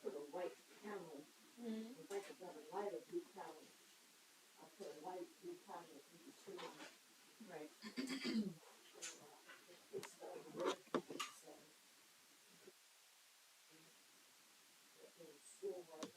put a white panel. If I could have a lighter blue panel, I'll put a light blue panel in between. Right. It's the red people say. It's still right.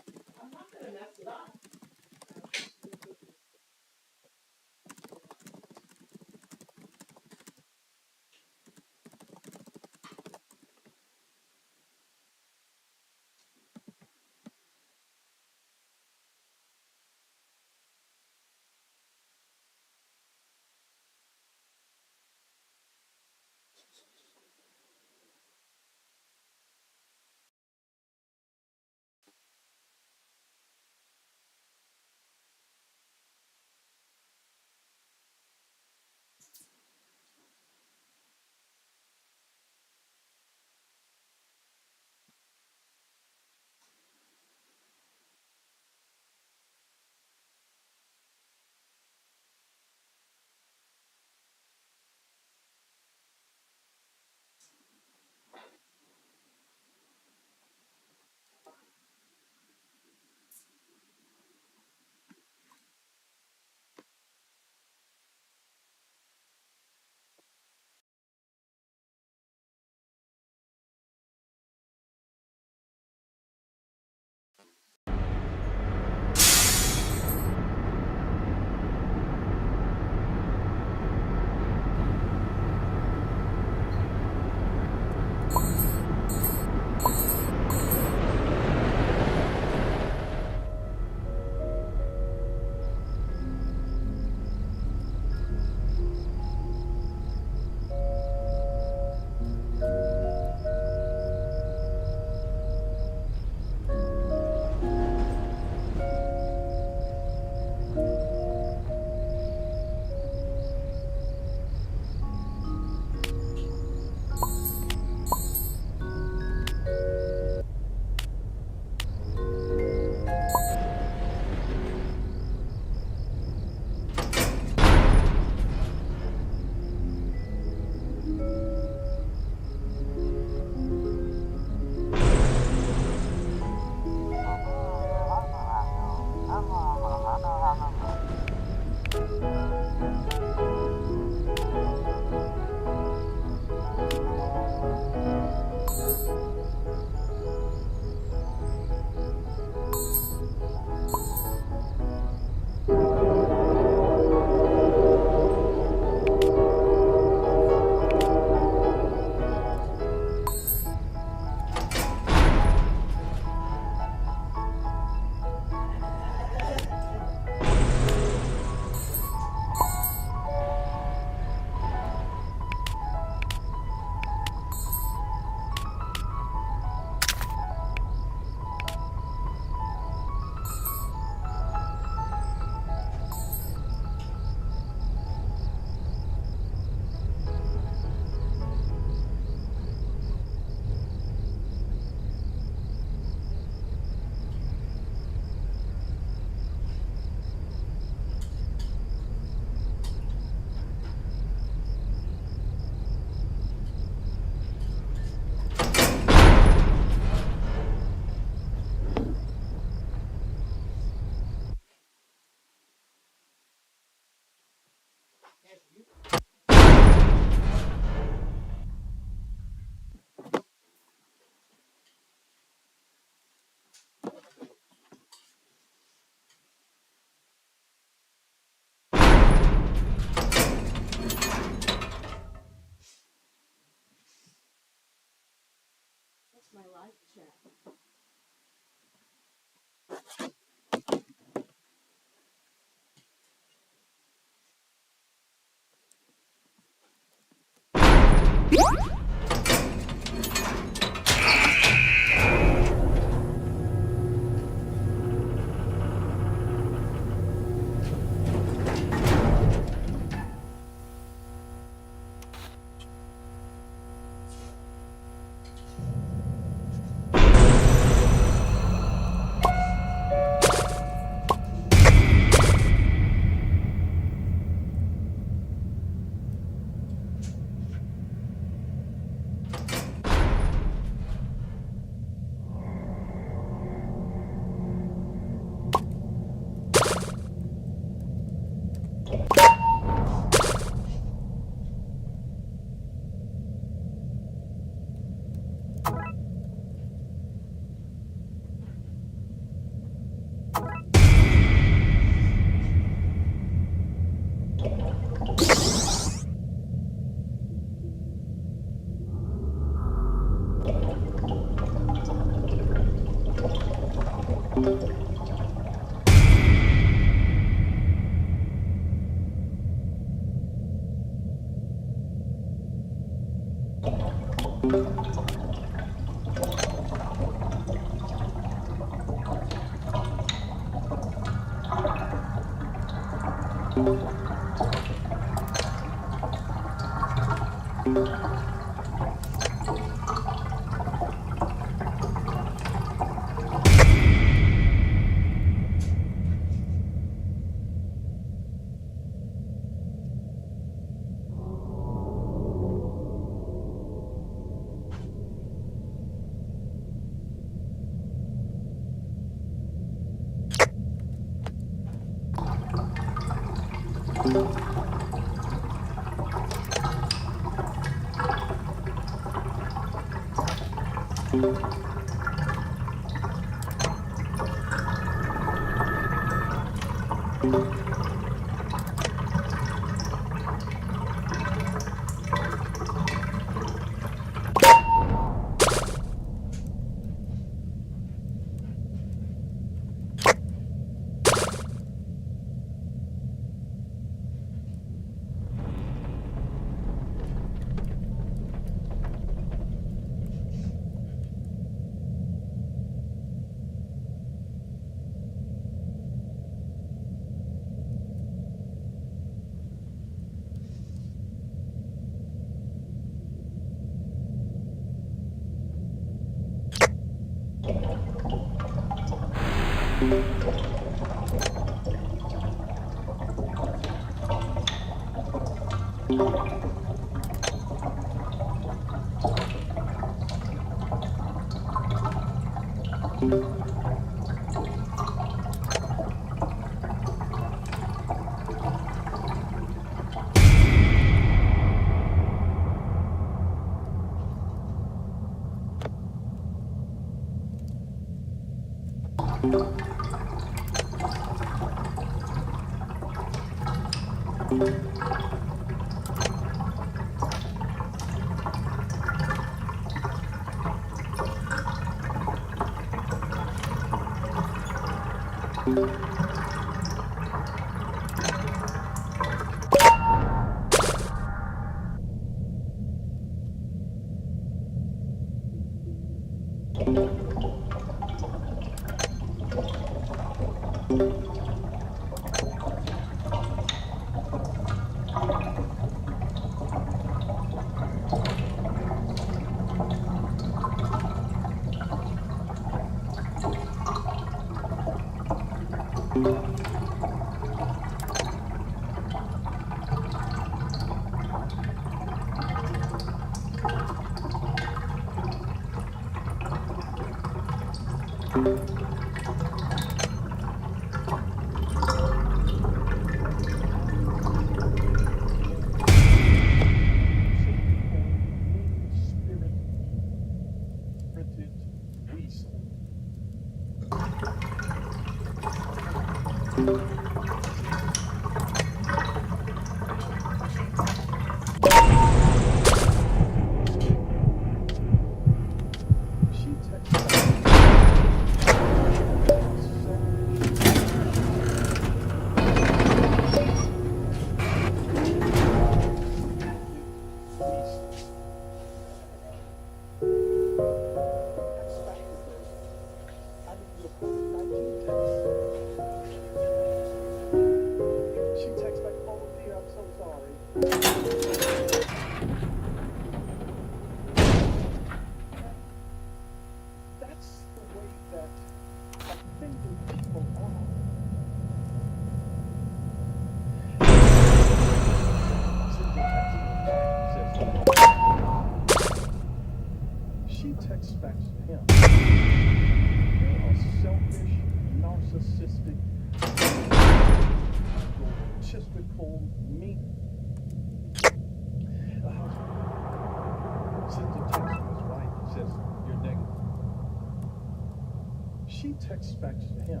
Texts back to him,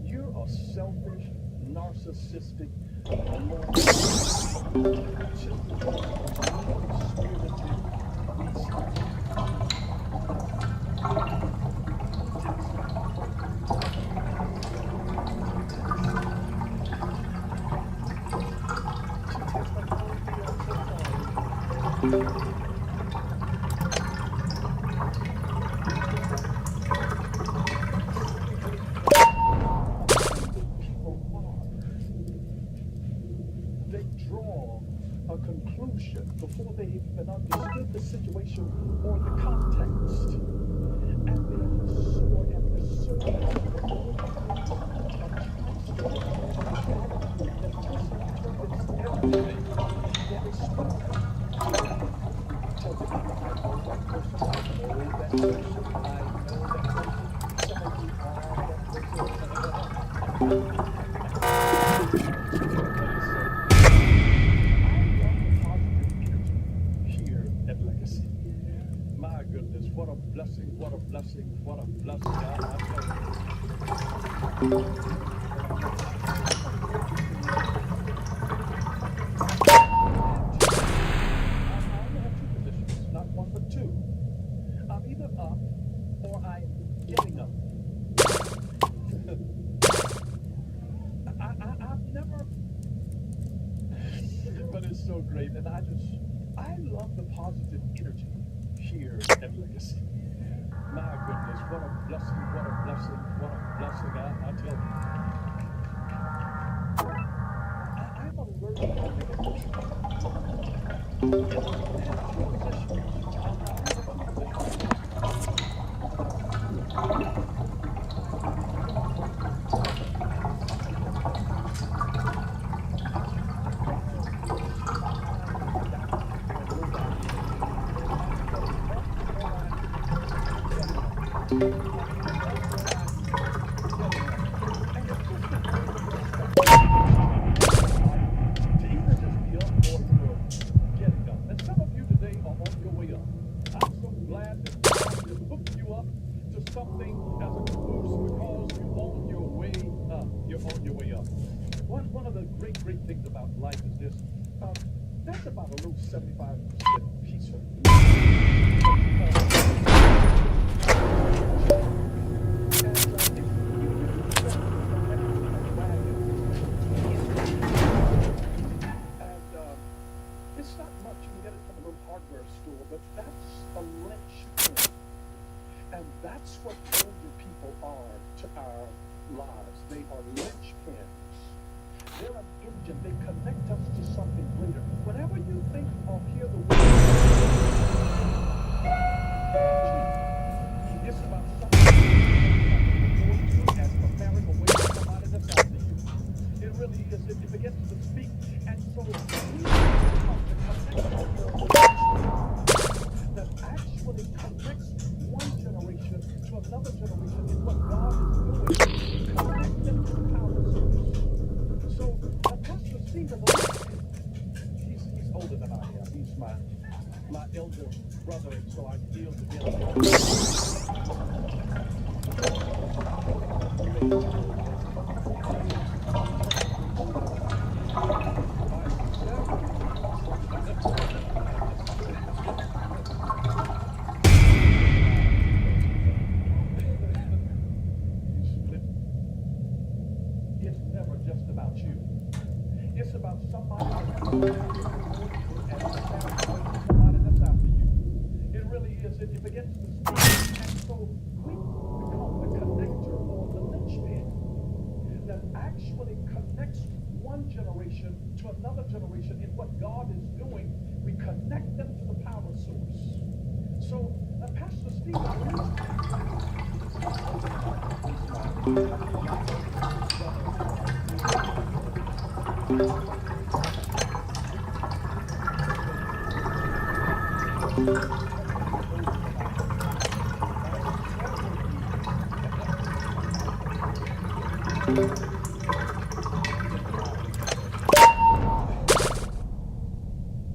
"You're a selfish, narcissistic, People are. They draw a conclusion before they even understood the situation or the context. And they're sore and they're so everything that is spoken. Tell me, I know that person, I know that person, I know that person. Some of you are that here at Legacy. My goodness, what a blessing, what a blessing, what a blessing. I tell I only have two positions, not one but two. I'm either up or I'm getting up. I've never, but it's so great. And I love the positive energy here at Legacy. My goodness, what a blessing, what a blessing, what a blessing. I tell you, I'm allergic to negativity. And I have two positions. Something as a caboose because you're on your way up. You're on your way up. One of the great things about life is this. That's about a little 75% piece of it's not much. You can get it from a little hardware store, but that's a linchpin. And that's what older people are to our lives. They are linchpins. They're an engine. They connect us to something greater. Whenever you think or hear the word, it's about something before you and preparing a way for somebody that's after you. It really is. It begins to speak. And so we become the connection that actually connects one generation to another generation in what God is doing. Connect them to the power source. So Pastor Stephen, he's older than I am. He's my elder brother, and so I deal with him. It's never just about you. It's about somebody that's after you. It really is. It begins to speak. And so we become the connector or the linchpin that actually connects one generation to another generation in what God is doing. We connect them to the power source. So Pastor Stephen,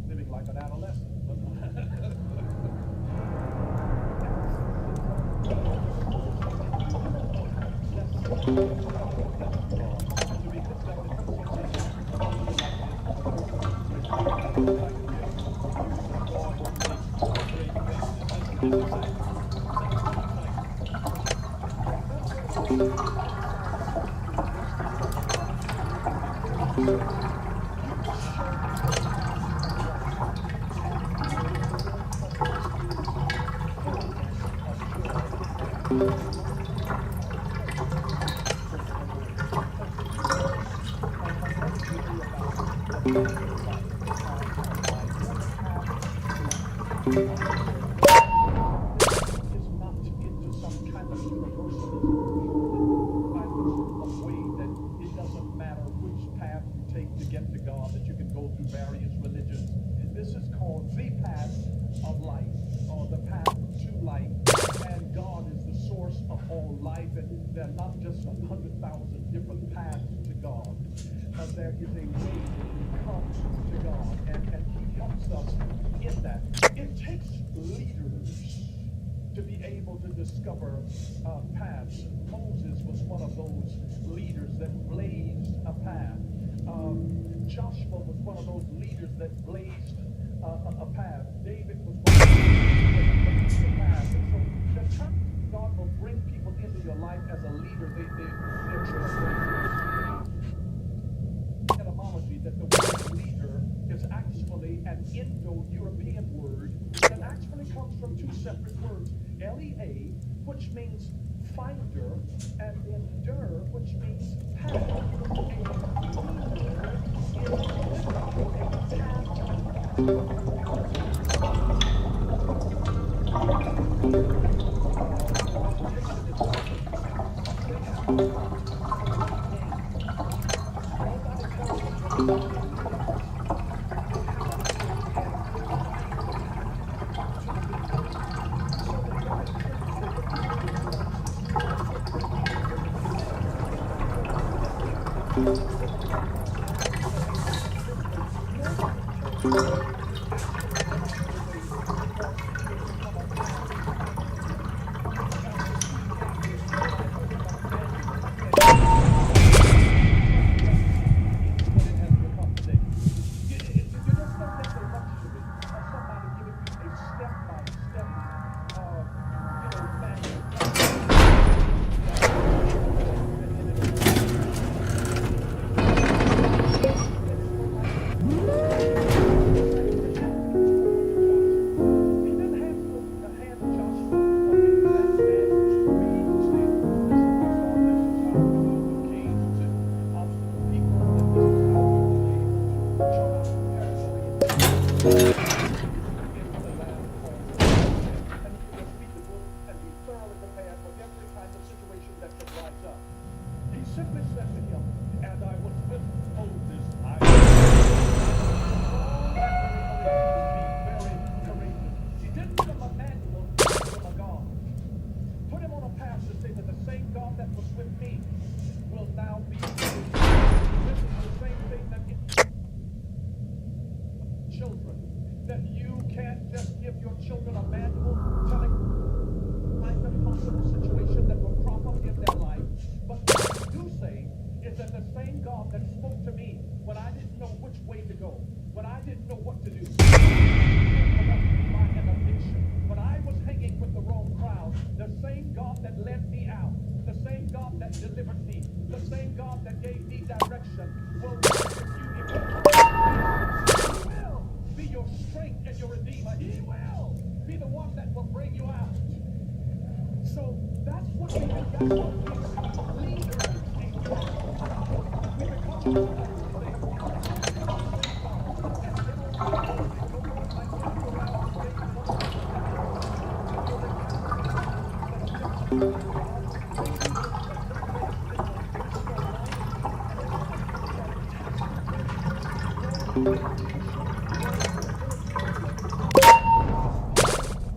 living like an adolescent. Is not into some kind of universalism kind of way that it doesn't matter which path you take to get to God, that you can go through various religions. This is called the path of life, or the path to life, and God is the source of all life, and there are not just 100,000 different paths to God, but there is a way that we come to God, and He helps us in that. It takes leaders to be able to discover paths. Moses was one of those leaders that blazed a path. Joshua was one of those leaders that blazed a path. David was one of those that blazed a path. And so the times God will bring people into your life as a leader, they're trailblazers. Etymology that the word leader is actually an Indo-European word that actually comes from two separate words, Lea, which means finder, and then der, which means path. A leader is simply said to him, as I was with Moses, I very courageous. He didn't give him a manual, he gave him a God. Put him on a path to say that the same God that was with me will now be with you. This is the same thing that children, that you can't just give your children a manual telling kind of possible situation that will crop up in their life. But what you do say is that the same God that spoke to me when I didn't know which way to go, when I didn't know what to do, my addiction, when I was hanging with the wrong crowd, the same God that led me out, the same God that delivered me, the same God that gave me direction will rescue you. He will be your strength and your redeemer. He will be the one that will bring you out. So that's what we do. That's what we leaders in your we become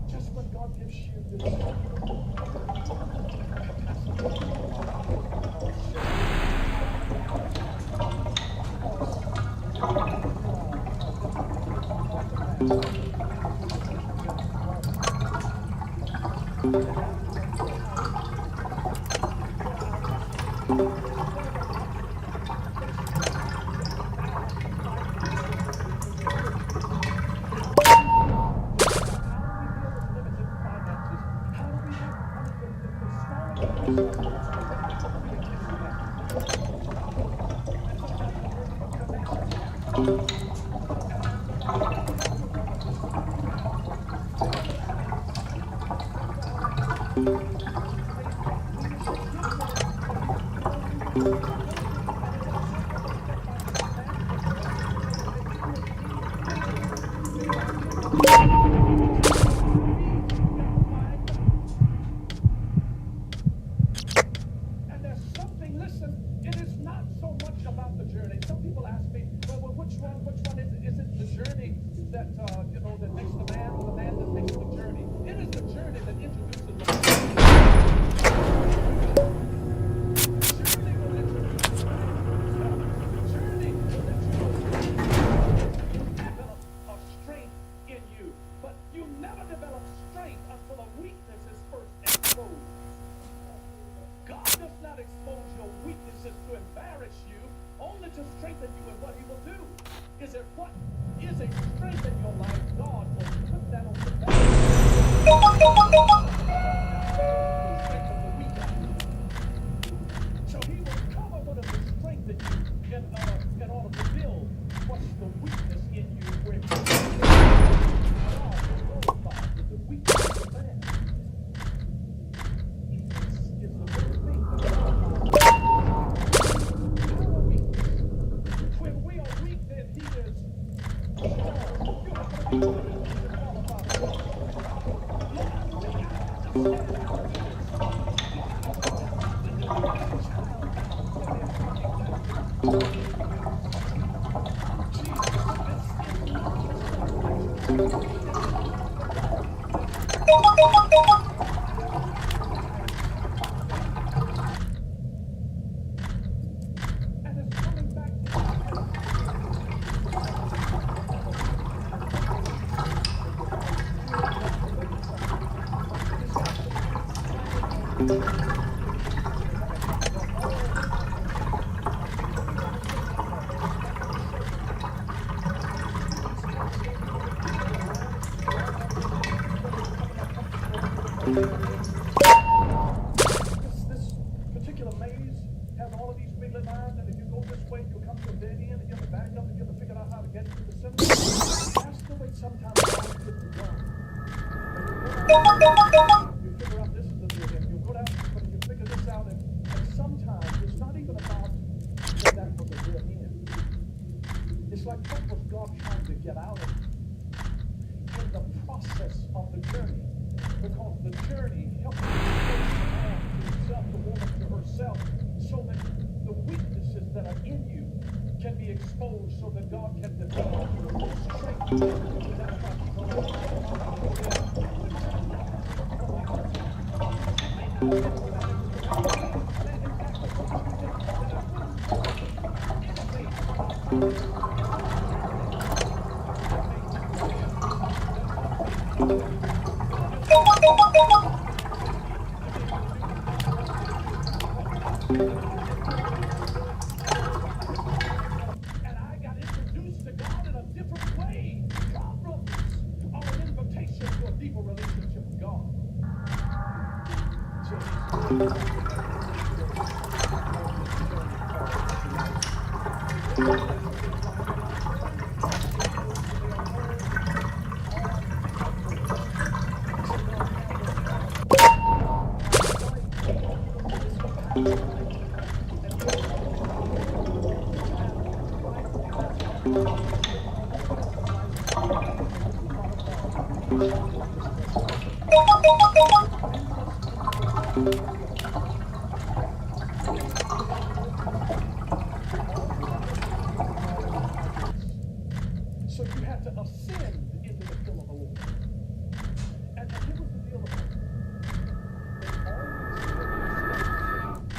just when God gives you this not expose your weaknesses to embarrass you, only to strengthen you in what he will do. Is it what is a strength in your life? God will put that on the back. Strengthen the weak. So he will cover what is the strength in you in order to build what's the weakness in you where God will glorify the weakness of man. Is the very thing that our weakness. When we are weak, then he is strong. You have to be weak to qualify for God. You have to understand our weakness. When you look at a child now, when they're thinking that Jesus, this is not just a natural weakness, but God, and it's coming back to this particular maze has all of these wiggly lines, and if you go this way, you'll come to a dead end, and you have to back up, and you have to figure out how to get to the center. That's the way sometimes life gets to run. You figure out this is the dead end. You go down, but you figure this out, and sometimes it's not even about that was a dead end. It's like what was God trying to get out of you in the process of the journey. Because the journey helps you to himself, the woman to herself, so that the weaknesses that are in you can be exposed so that God can develop strength. That's why she's and I got introduced to God in a different way. Problems are an invitation to a deeper relationship with God. So So you had to ascend into the hill of the Lord. And here was the deal about it.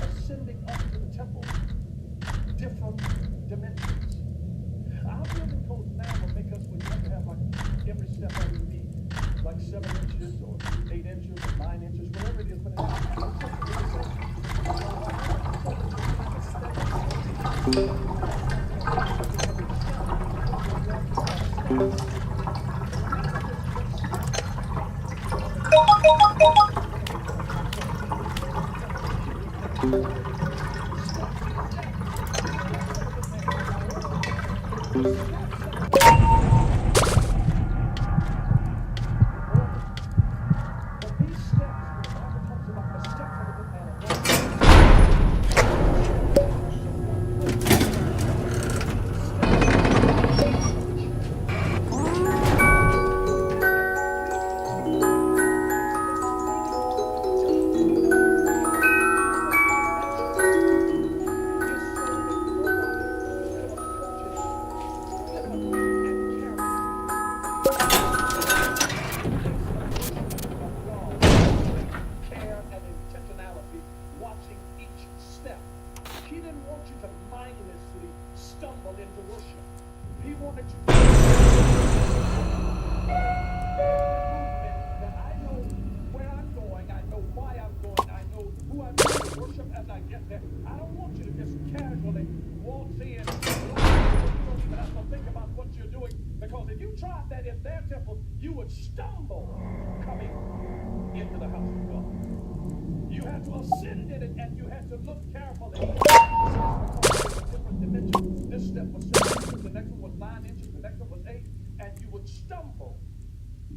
Ascending up to the temple, different dimensions. Our building codes now will make us, we have to have like every step that we need, like 7 inches or 8 inches or 9 inches, whatever it is, but care and intentionality, watching each step. He didn't want you to mindlessly stumble into worship. He wanted you to that I know where I'm going, I know why I'm going, I know who I'm worship as I get there. I don't want you to just casually waltz in. You don't even have to think about what you're doing, because if you tried that in their temple, you would stumble coming into the house of God. You had to ascend in it, and you had to look carefully. Different dimensions. This step was 7 inches, the next one was 9 inches, the next one was 8, and you would stumble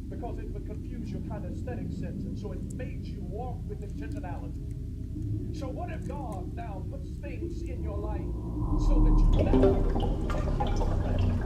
because it would confuse your kind of aesthetic sense, and so it made you walk with intentionality. So what if God now puts things in your life so that you never take it for granted?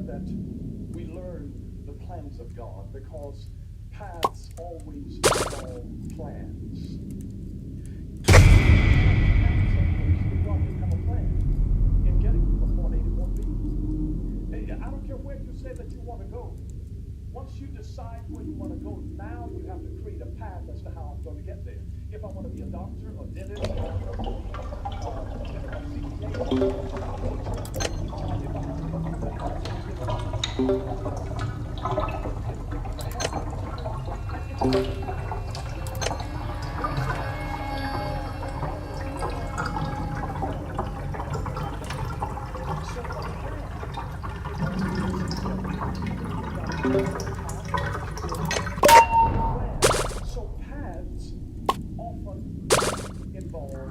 That we learn the plans of God, because paths always involve plans. God didn't have a plan in getting you from point A to point B. I don't care where you say that you want to go. Once you decide where you want to go, now you have to create a path as to how I'm going to get there. If I want to be a doctor, a dentist, so paths often involve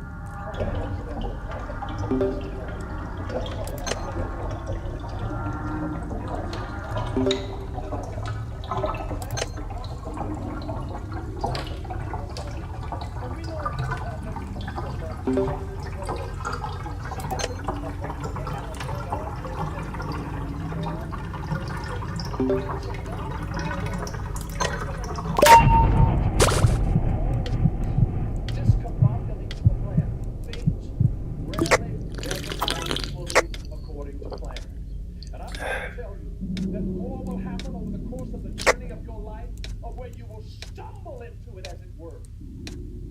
stumble into it, as it were,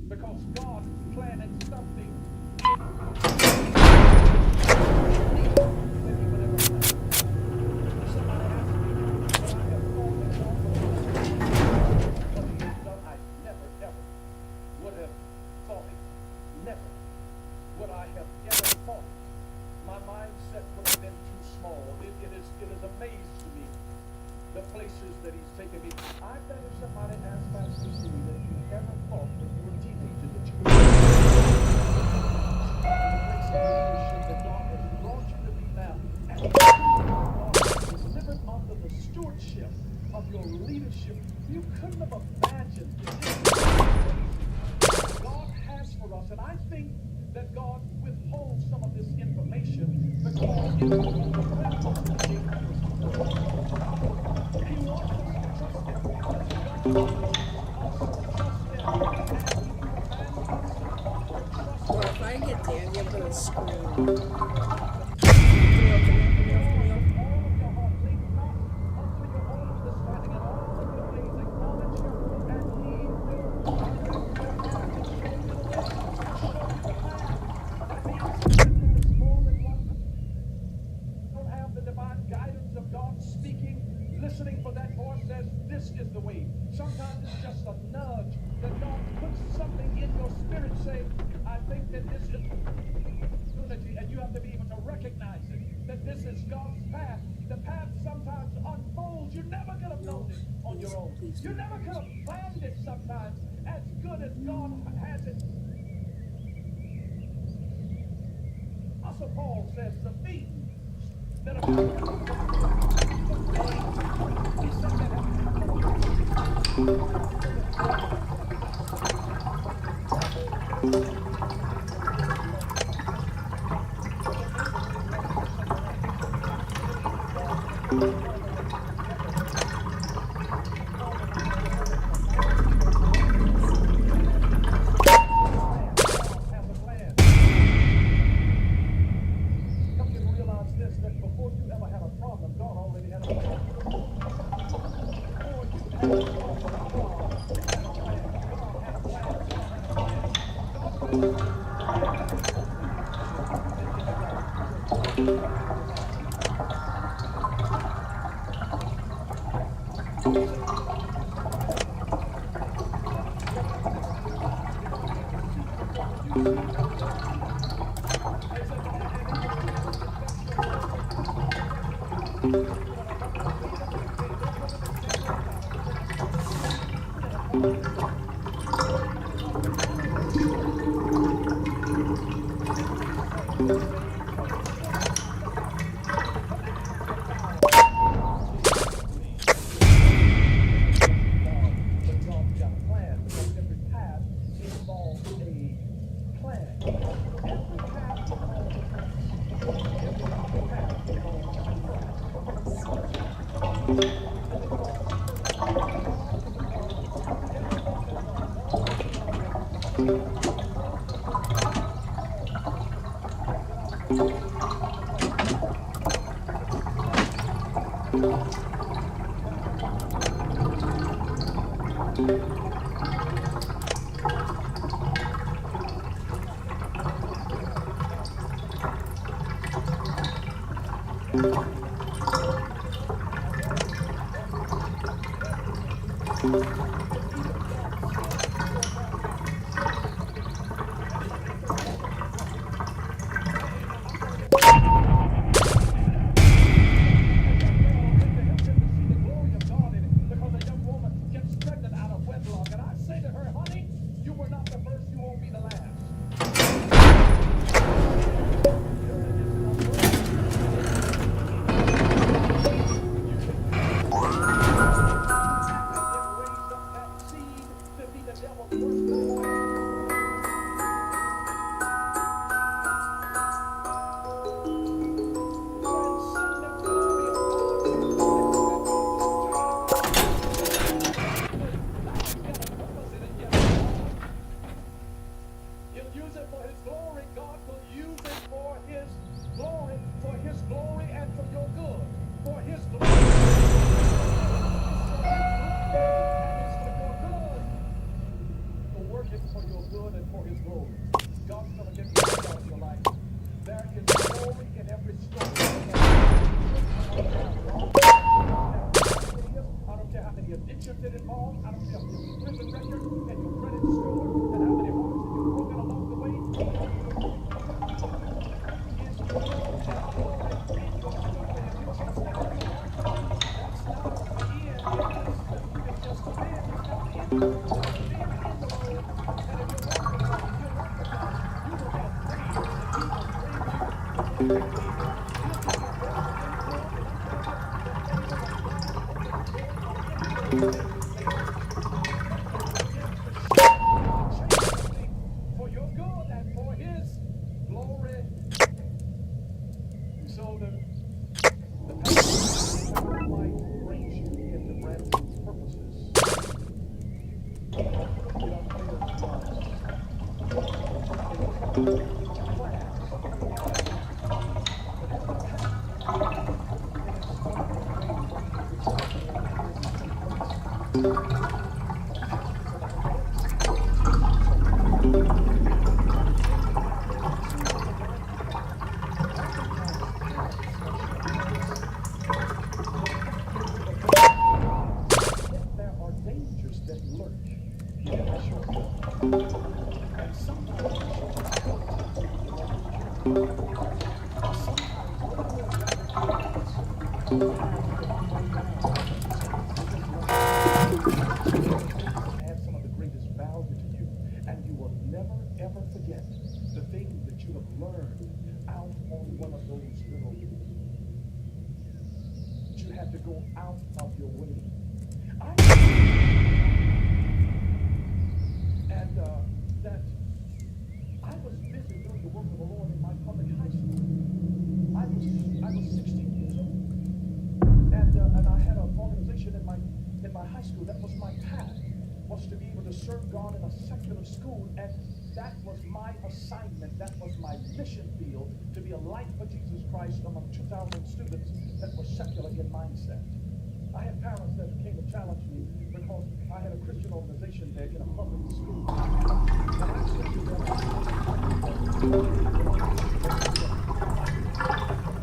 because God planted something in that He would ever plant. Somebody asked me what I have thought that God would have what He has done. I never, ever would have thought it. Never would I have ever thought it. My mindset would have been too small. It is amazed to me the places that He's taken me. I bet if somebody asked Pastor Steve that you ever thought when you were a teenager that you would the place of leadership that God has brought you to be now, and God has delivered under the stewardship of your leadership, you couldn't have imagined what God has for us. And I think that God withholds some of this information because it will prevent us from being He wants us to trust Him. Well, if I get there, you're going to scream. Listening for that voice says, this is the way. Sometimes it's just a nudge that God puts something in your spirit saying, I think that this is opportunity, and you have to be able to recognize it, that this is God's path. The path sometimes unfolds. You never could have known it on your own. You never could have planned it sometimes as good as God has it. Apostle Paul says the things that are he said that But God's got a plan because every path involves a plan. Every path involves a purpose. Every path involves a for your good and for his glory. So the path of life brings you into brand new purposes. There are dangers that lurk in every shortcut. And sometimes add some of the greatest value to you, and you will never ever forget the things that you have learned out on one of those little. You had to go out of your way. That I was busy doing the work of the Lord in my public high school. I was 16 years old, and I had an organization in my high school. That was my path, was to be able to serve God in a secular school, and that was my assignment. That was my mission field, to be a light for Jesus Christ among 2,000 students that were secular in mindset. I had parents that came to challenge me because I had a Christian organization there in a public school. And I said to them,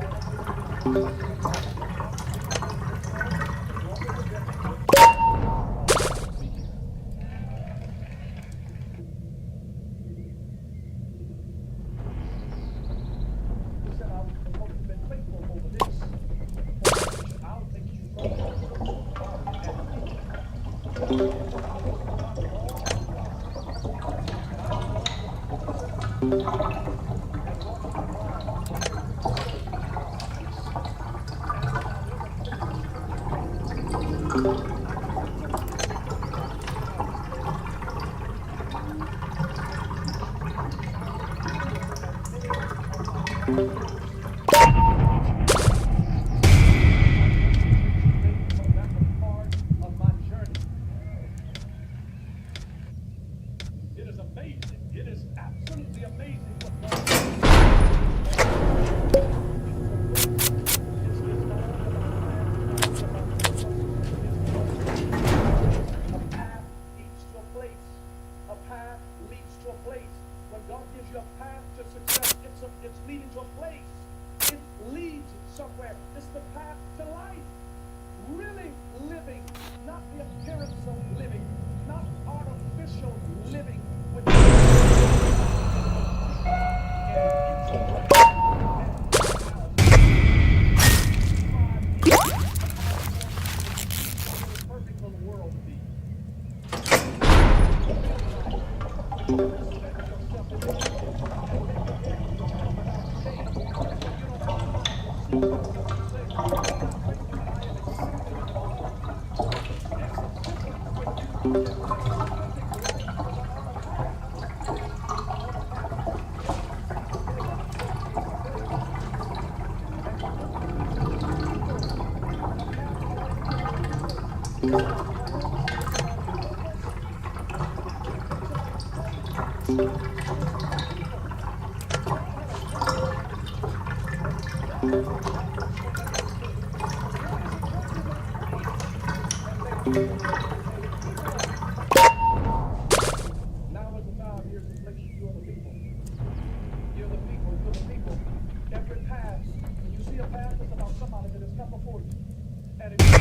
It is amazing. It is absolutely amazing what God a path leads to a place. When God gives you a path to success, it's leading to a place. It leads somewhere. It's the path to life. Really living, not the appearance of living, not artificial living. With perfect for the world to be. Now is the time. Here's the place. You're the people. You're the people. You're the people. Every path, when you see a path, it's about somebody that has come before you. And if you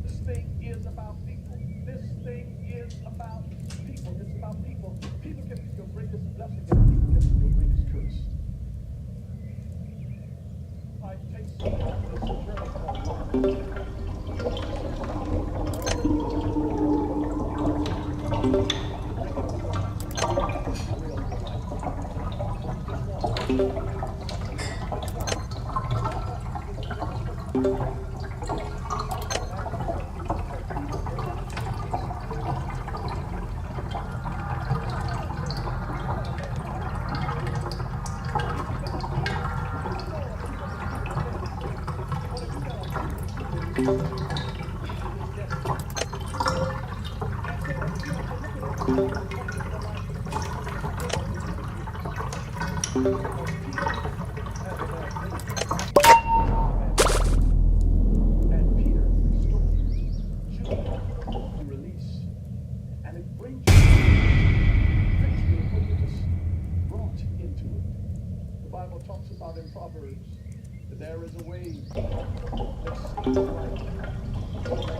this thing is about people. This thing is about people. It's about people. People can be your greatest blessing and people can be your greatest curse. I take some of this journey talks about in Proverbs that there is a way that seems right.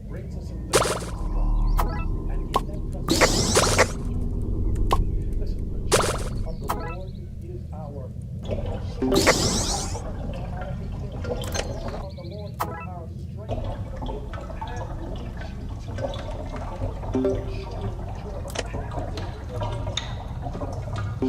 Brings us in the presence of God. And in that presence, listen, the joy of the Lord is our strength. Of the Lord is our strength. The path leads you to the path It's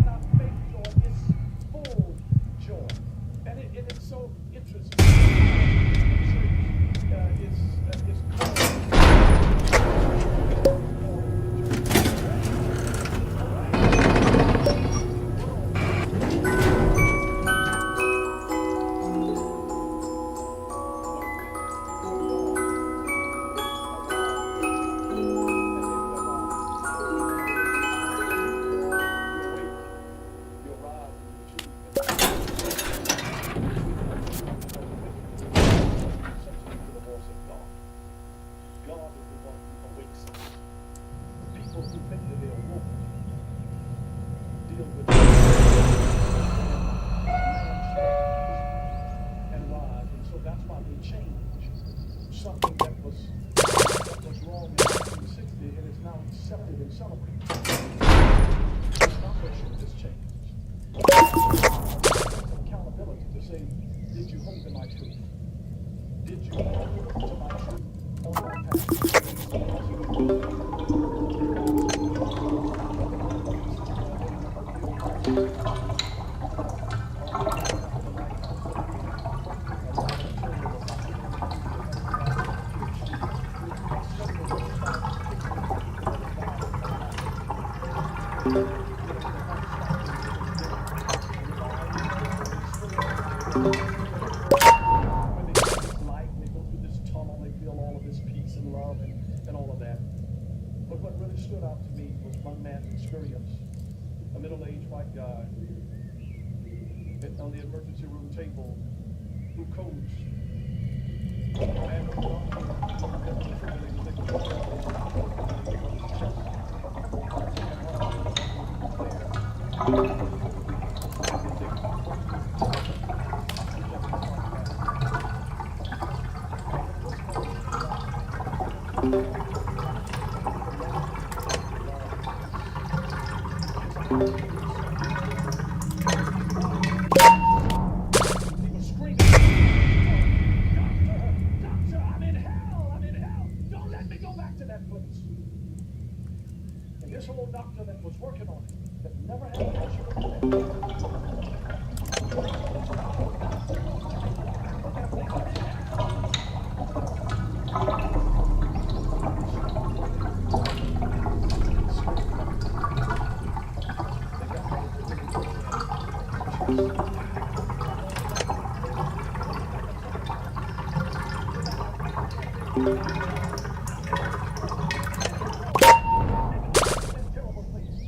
not fake joy, it's full joy. And it's so interesting. It's God is the one who awakes us. People who think that they're woke deal with and rise, and so that's why they change something that was wrong in 1960 and is now accepted and celebrated. Scholarship has changed. Accountability to say, did you hold to my truth? Did you hold to my truth on my when they go through this life and they go through this tunnel, they feel all of this peace and love and all of that. But what really stood out to me was one man's experience, a middle-aged white guy on the emergency room table who codes. He was screaming, Doctor, I'm in hell. Don't let me go back to that place. And this old doctor that was working on it, that never had an issue, terrible place.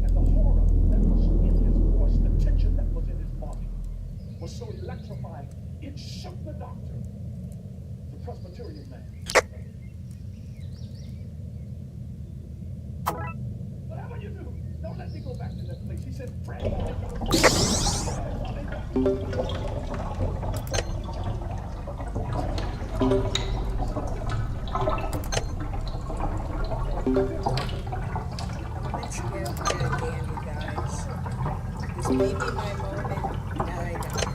And the horror that was in his voice, the tension that was in his body, was so electrifying, it shook the doctor, the Presbyterian man. Whatever you do, don't let me go back to that place. He said, pray for me, Let's get Danny, guys. This may be my moment that I die.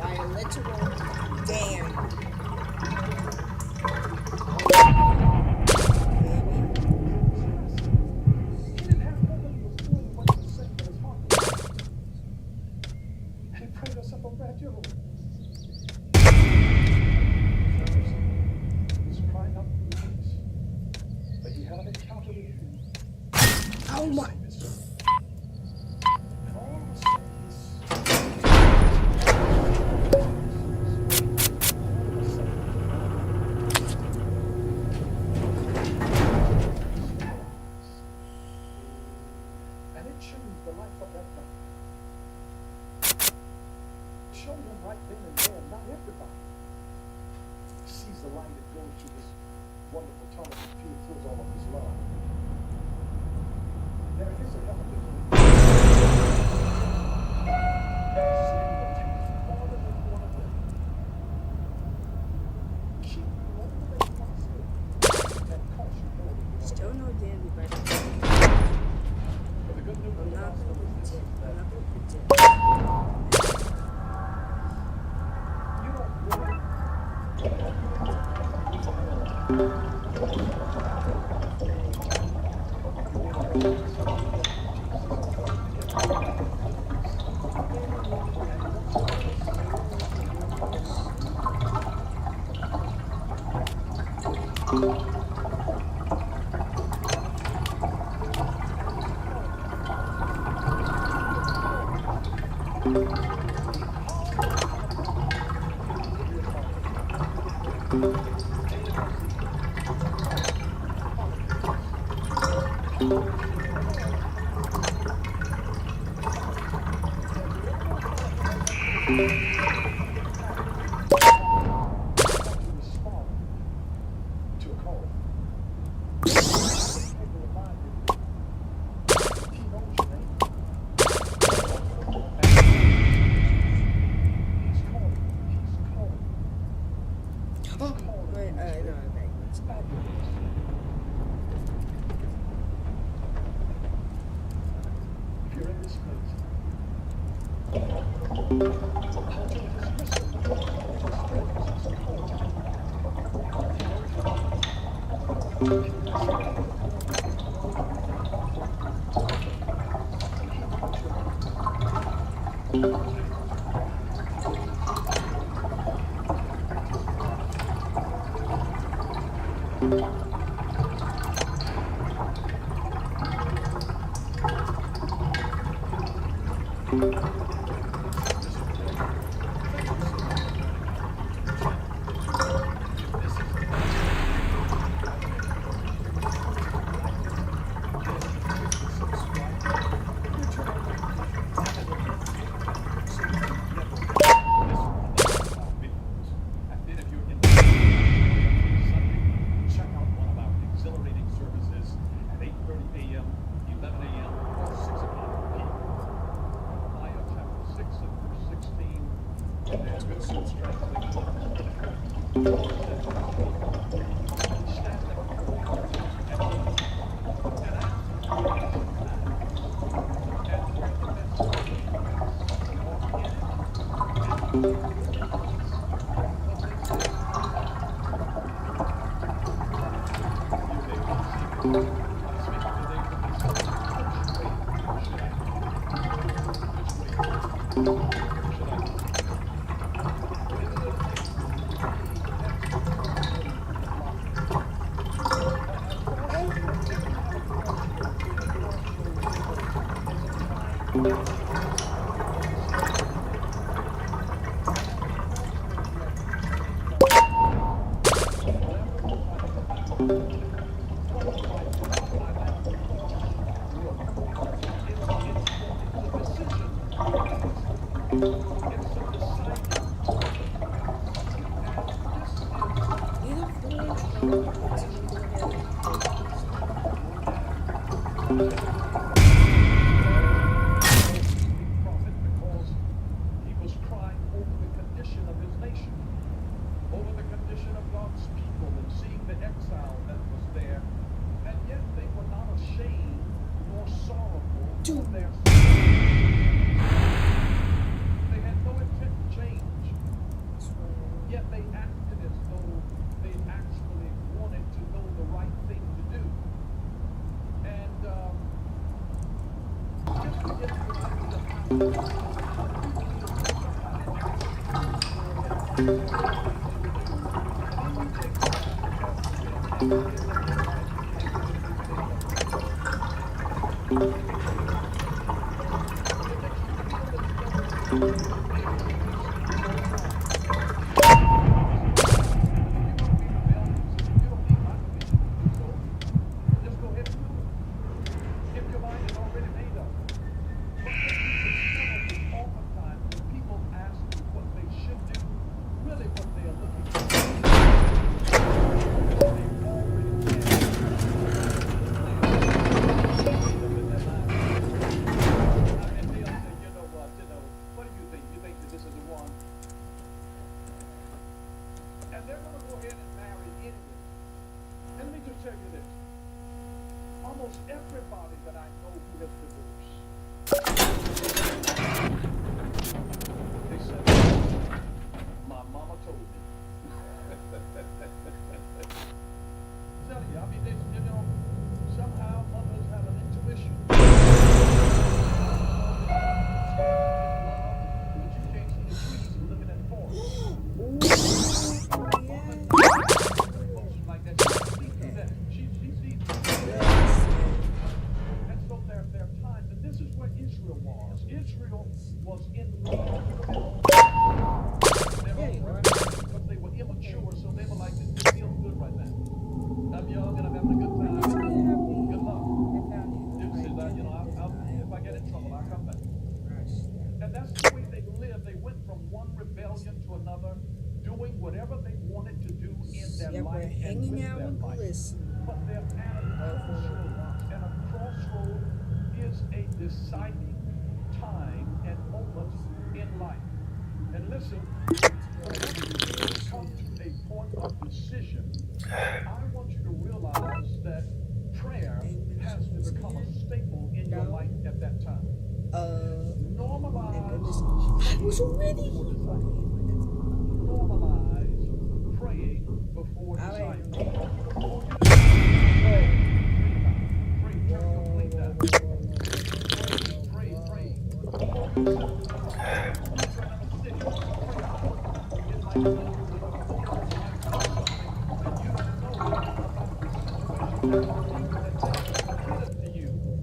By a literal damn. He didn't have no one who was doing what he was saying, but his heart was. And he prayed us up on that, you know. He's crying out for peace. But he had an encounter with you. Oh my. And all of a sudden, and it changed the life of that man. Showed him right then and there, not everybody sees the light and goes through this wonderful tunnel and feels all of this love. There is a heaven between. Sin will take you farther than you want to go. Keep you longer than you want to stay. And cost you more than you want to Still go. no dandy, but But the good news I'm of the not gospel gonna is this, pretend. I'm that not gonna pretend. you don't really respond to a call. He knows your name. He's calling. He's calling. Oh, wait, no, okay. It's not. If you're in this place, I'll just listen. His presence is calling. Check out one of our exhilarating services at 8:30 a.m., 11 a.m., or 6 o'clock p.m. Nehemiah chapter 6 and verse 16. And there's good news translation. Stand up and ask and where the message prophet because he was crying over the condition of his nation, over the condition of God's people, and seeing the exile that was there, and yet they were not ashamed nor sorrowful for their sin. They had no intent to change, yet they acted as though they actually wanted to know the right thing to do. And just to get to the Oftentimes, when people ask you what they should do, really what they are looking for they're going to go ahead and marry anyway. And let me just tell you this. Almost everybody that I know who has divorced, they said, my mama told me. Tell you, I mean, they, you know, somehow mothers have an intuition. But you can't see the trees from looking at forests. Like that, she sees through that. She sees through that. And so there are times, and this is where Israel was. Israel was in love. Because they were immature, so they were like, this feels good right now. I'm young and I'm having a good time. Good luck. If I get in trouble, I'll come back. And that's the way they lived. They went from one rebellion to another, doing whatever they wanted to do in their life and with their life. But they're at a crossroads, and a crossroad is a deciding time and moment in life. And listen, whenever you come to a point of decision, I want you to realize that prayer has to become a staple in your life at that time. Normalize praying before deciding.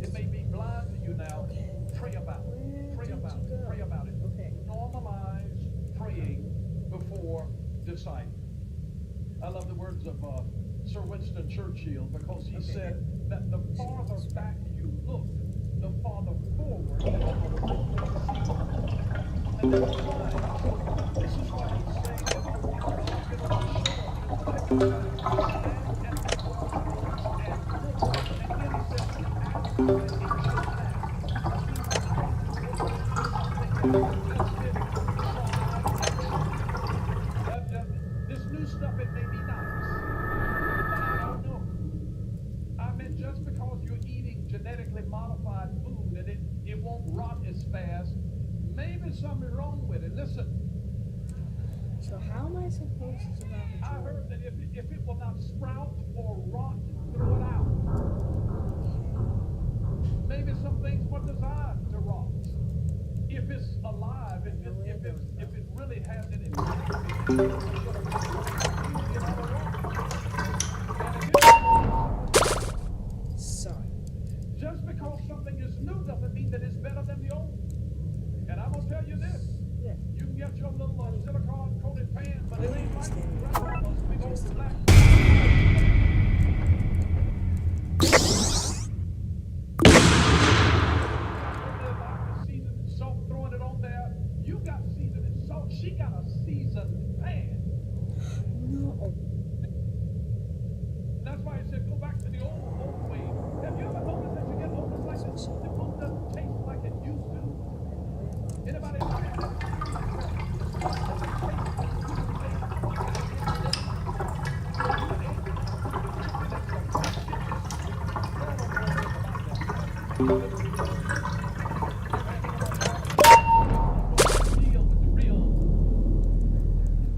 It may be blind to you now. Pray about it. Pray about it. Pray about it. Normalize praying before deciding. I love the words of Sir Winston Churchill, because he said that the farther back you look, the farther forward you will see. And that's why, this is why he's saying that God's going to show us just take time to stand at the crossroads and look. And then he says, ask for it, it shall pass. This new stuff, it may be nice, but I don't know. I mean, just because you're eating genetically modified food and it won't rot as fast, maybe something wrong with it. Listen. So how am I supposed to survive? I heard that if it will not sprout or rot, throw it out. Maybe some things were designed to rot. If it's alive, if it really has any Sorry. Just because something is new doesn't mean that it's better than the old. And I'm gonna tell you this. Yeah. You can get your little silicone coated pan, but it ain't like grandma's big old black. Seasoned salt, throwing it on there. You got seasoned salt. She got a seasoned pan. No. That's why he said go back to the old way. Have you ever noticed that you get older like this? The food doesn't taste like it used to. Anybody?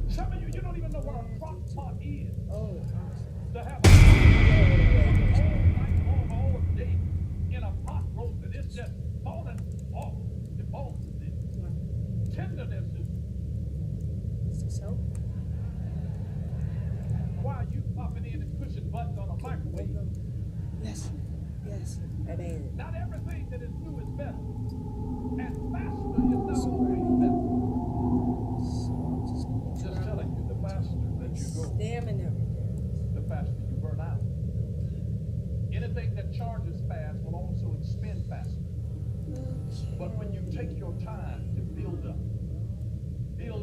Some of you don't even know what a crock pot is. Oh. To have all day in a pot roasted, it's just falling off the bones. Tenderness is. So? Why are you popping in and pushing buttons on a microwave? Yes. Yes. I made it. Not everything that is new is better. And faster is not always better. Just telling you, the faster that you go, Stamina. the faster you burn out. Anything that charges fast will also expend faster. But when you take your time to build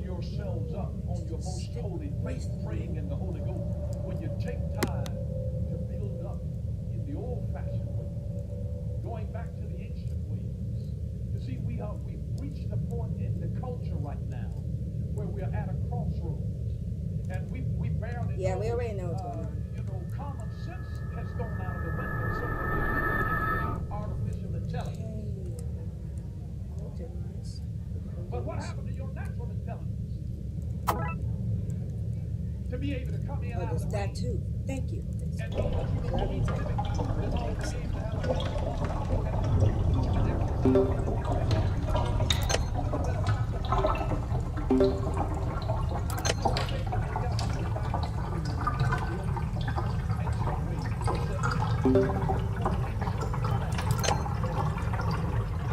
yourselves up on your most holy faith, praying in the Holy Ghost, when you take time to build up in the old-fashioned way, going back to the ancient ways. You see, we've reached the point in the culture right now where we are at a crossroads. And we barely Yeah, know, we already know what's going on. common sense has gone out of the window. So when we look at artificial intelligence, Optimize. but what happened to your natural intelligence? To be able to come in Oh, out there's of the that rain too. Thank you. and know that you So don't that need means to be I in order to fix be it. able to have a healthy walk and exercise and everything. You don't need nothing other than a drop of water. Now, I know the things that they got to go back to ancient ways. He said, more ancient methods.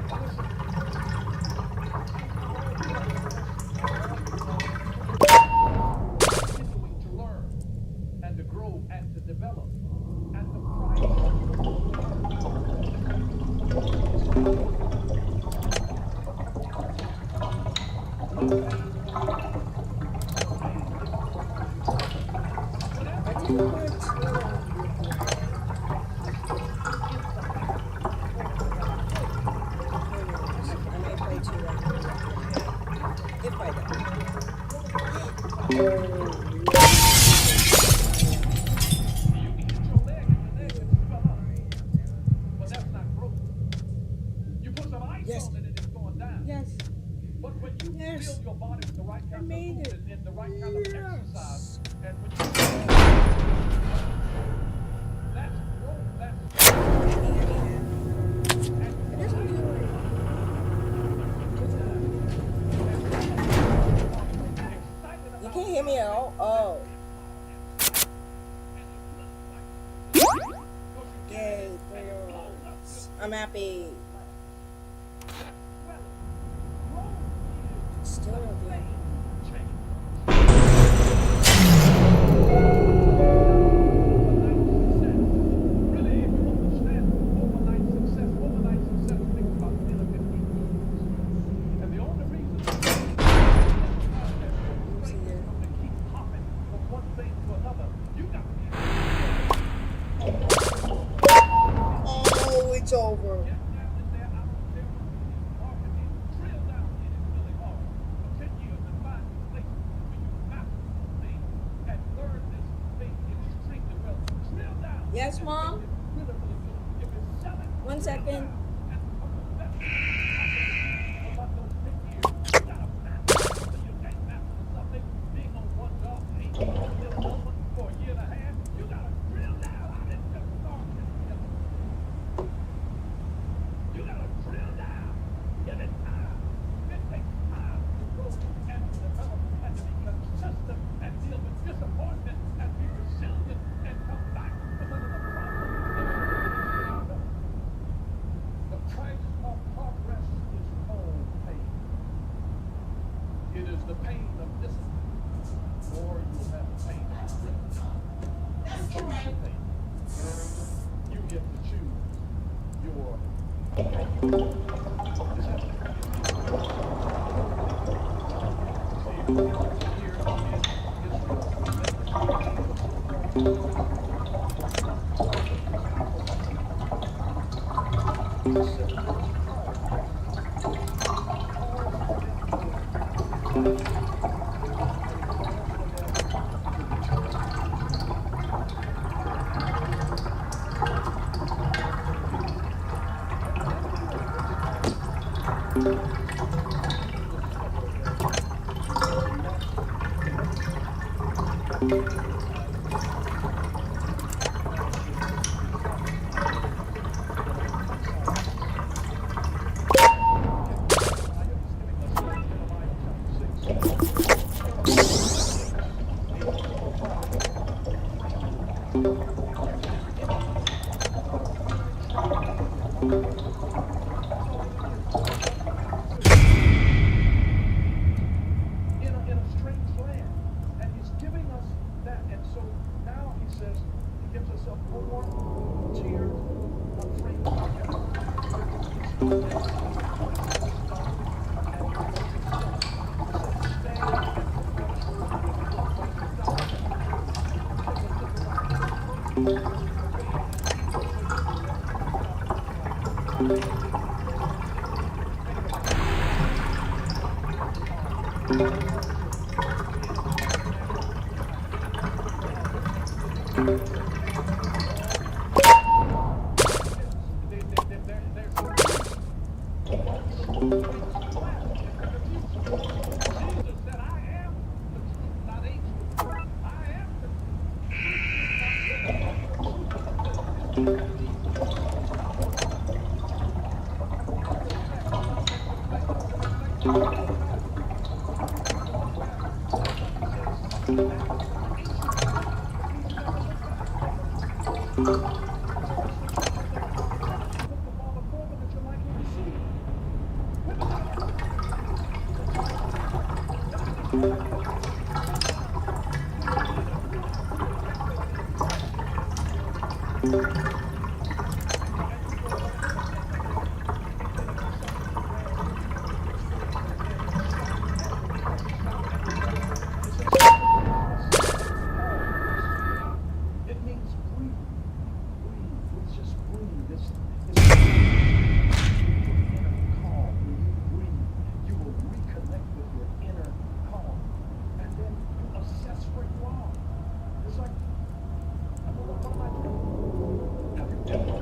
And listen, continuing to learn and to grow and to develop. And the price is paying. No pain for gain. No gain given because you grow. Whenever I you didn't grow want to. consistent in something in order to have growth, Who knows? I might play 2 rounds with the if I don't. growth is Oh, you can hit your leg and your leg can swell up, but that's not growth. You put some ice yes. on it and it's going down. Yes. But when you Yes. build your body with the right I kind of made food it. and the right kind of exercise, Yes. and when you that's growth, that's and It doesn't do like. You can't hear me at all? Oh. Yay, 3 rolls. I'm happy. Still no good. Really, if you understand overnight success takes about 10 or 15 years. And the only reason See ya. to keep hopping from one thing to another, you got to be Oh, it's over. get down in there. I don't care what it is, marketing, drill down in it really hard for 10 years and find the place where you master this thing and learn this thing extremely well. Drill down. Yes, and Mom? make it really, really good. If it's selling, 1 second. and become the best for about those 10 years, you got to master something. You can't master something being on one job for 8 months and then another one for a year and a half. You got to drill down. I didn't just start this. You got to drill down. Give it time. It takes time to grow and to develop and to be consistent and deal with disappointment and be resilient and come back from under the problem. The price of progress is called pain. It is the pain of discipline, or you'll have the pain of strength. You choose your pain. You get to choose your pain. Is that in a strange land, and he's giving us that. And so now he says he gives us a more tiered It means breathe. Breathe. It's just breathe. It's inner calm. When you breathe, you will reconnect with your inner calm. And then you assess where you are. It's like, what am I doing? Have you ever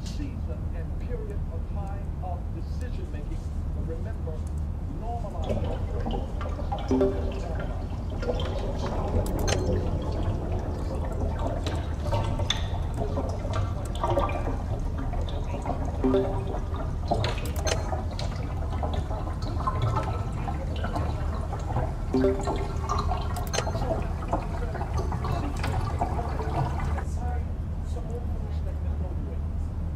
season and period of time of decision making. But remember, some more things that can go with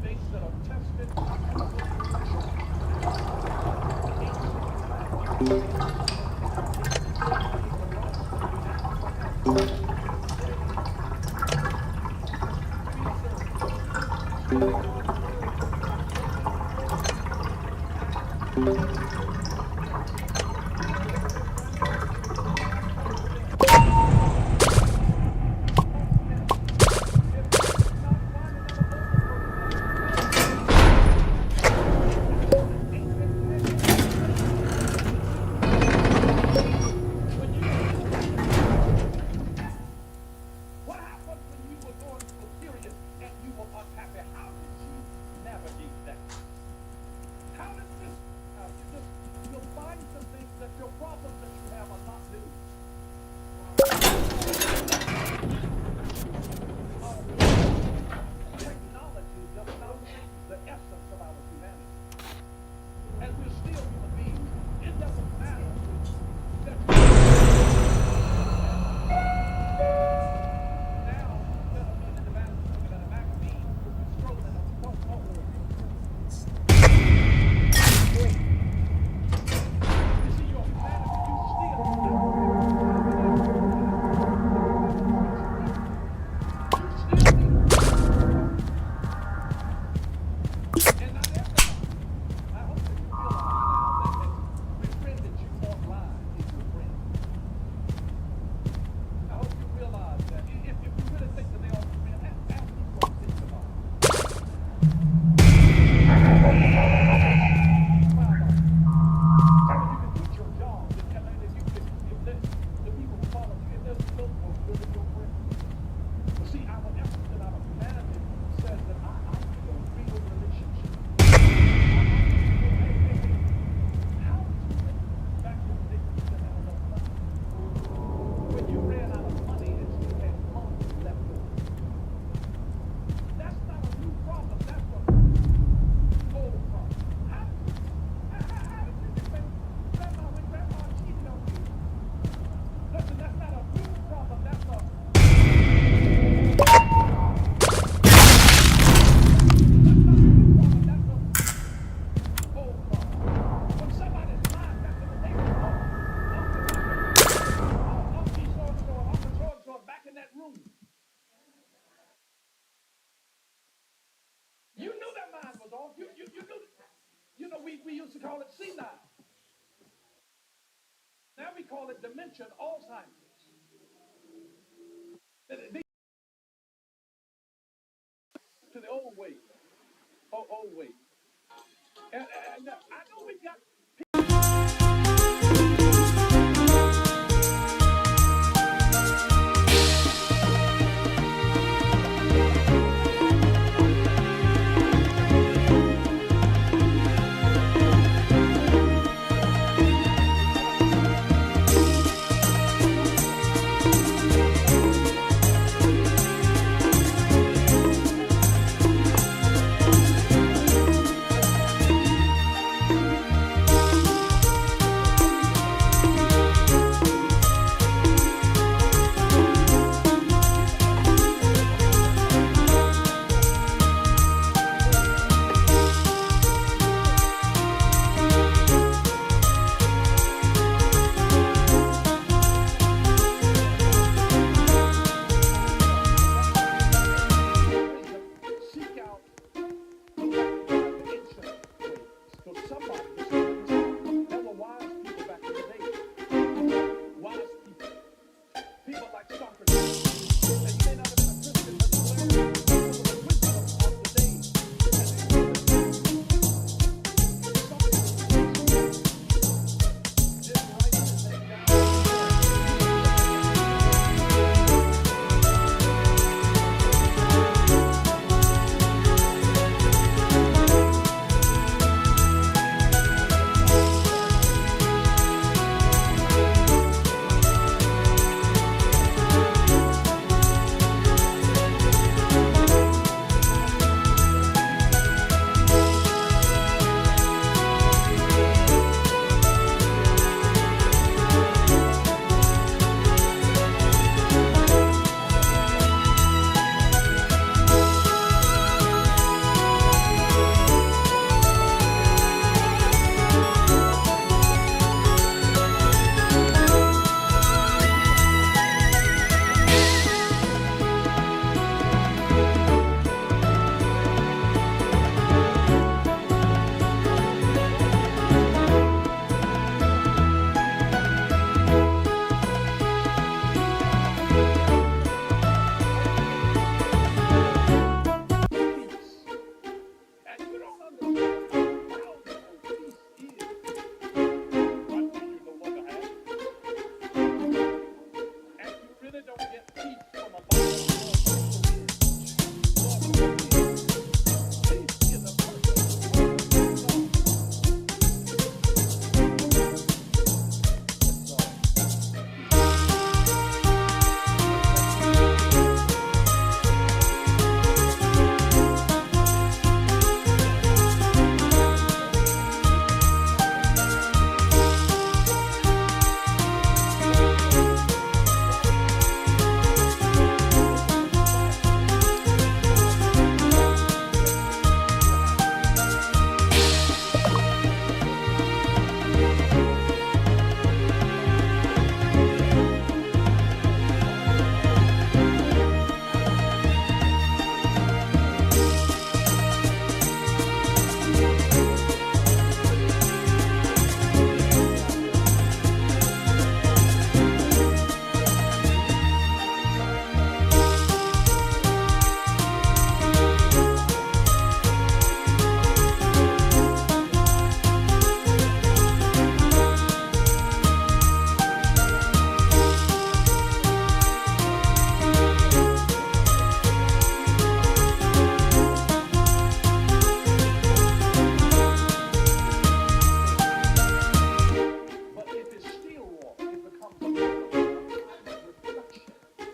things that are tested. What happened when you were going through a period and you were unhappy? How did you navigate that? How did this, you just we used to call it senile. Now we call it dementia, Alzheimer's. To the old way. Oh, old way. And I know we got seek out the ancient ways. So somebody, there were wise people back in the day. Wise people. People like Socrates. And you may not have been a Christian, but you learned some of the wisdom of the day. And didn't write anything down. And you don't understand how valuable peace is until you no longer have it. And you really don't get peace from a body peace is a person. But if it's still water, it becomes a reflection.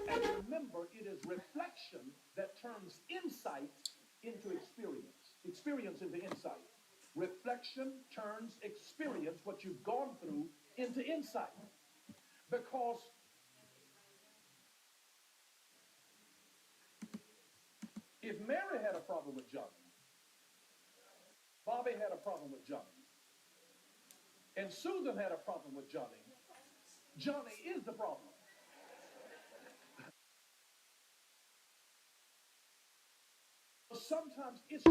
And remember, it is reflection that turns insight into experience. Experience into insight. Reflection turns experience, what you've gone through, into insight. Because if Mary had a problem with Johnny, Bobby had a problem with Johnny, and Susan had a problem with Johnny, Johnny is the problem. Sometimes it's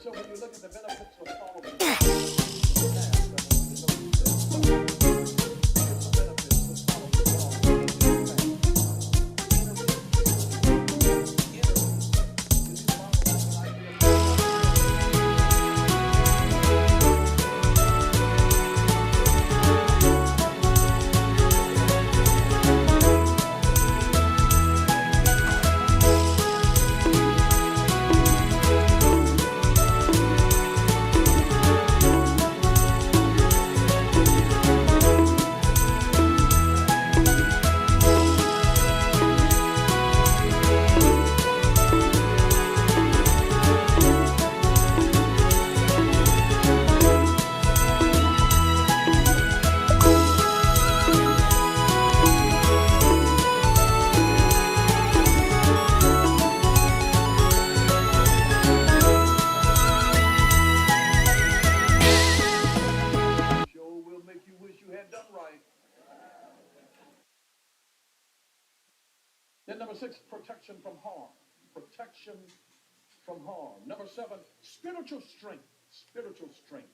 so when you look at the benefits of following God, I want you to notice this. Here's the benefits of following Then number 6, protection from harm. Protection from harm. Number 7, spiritual strength. Spiritual strength.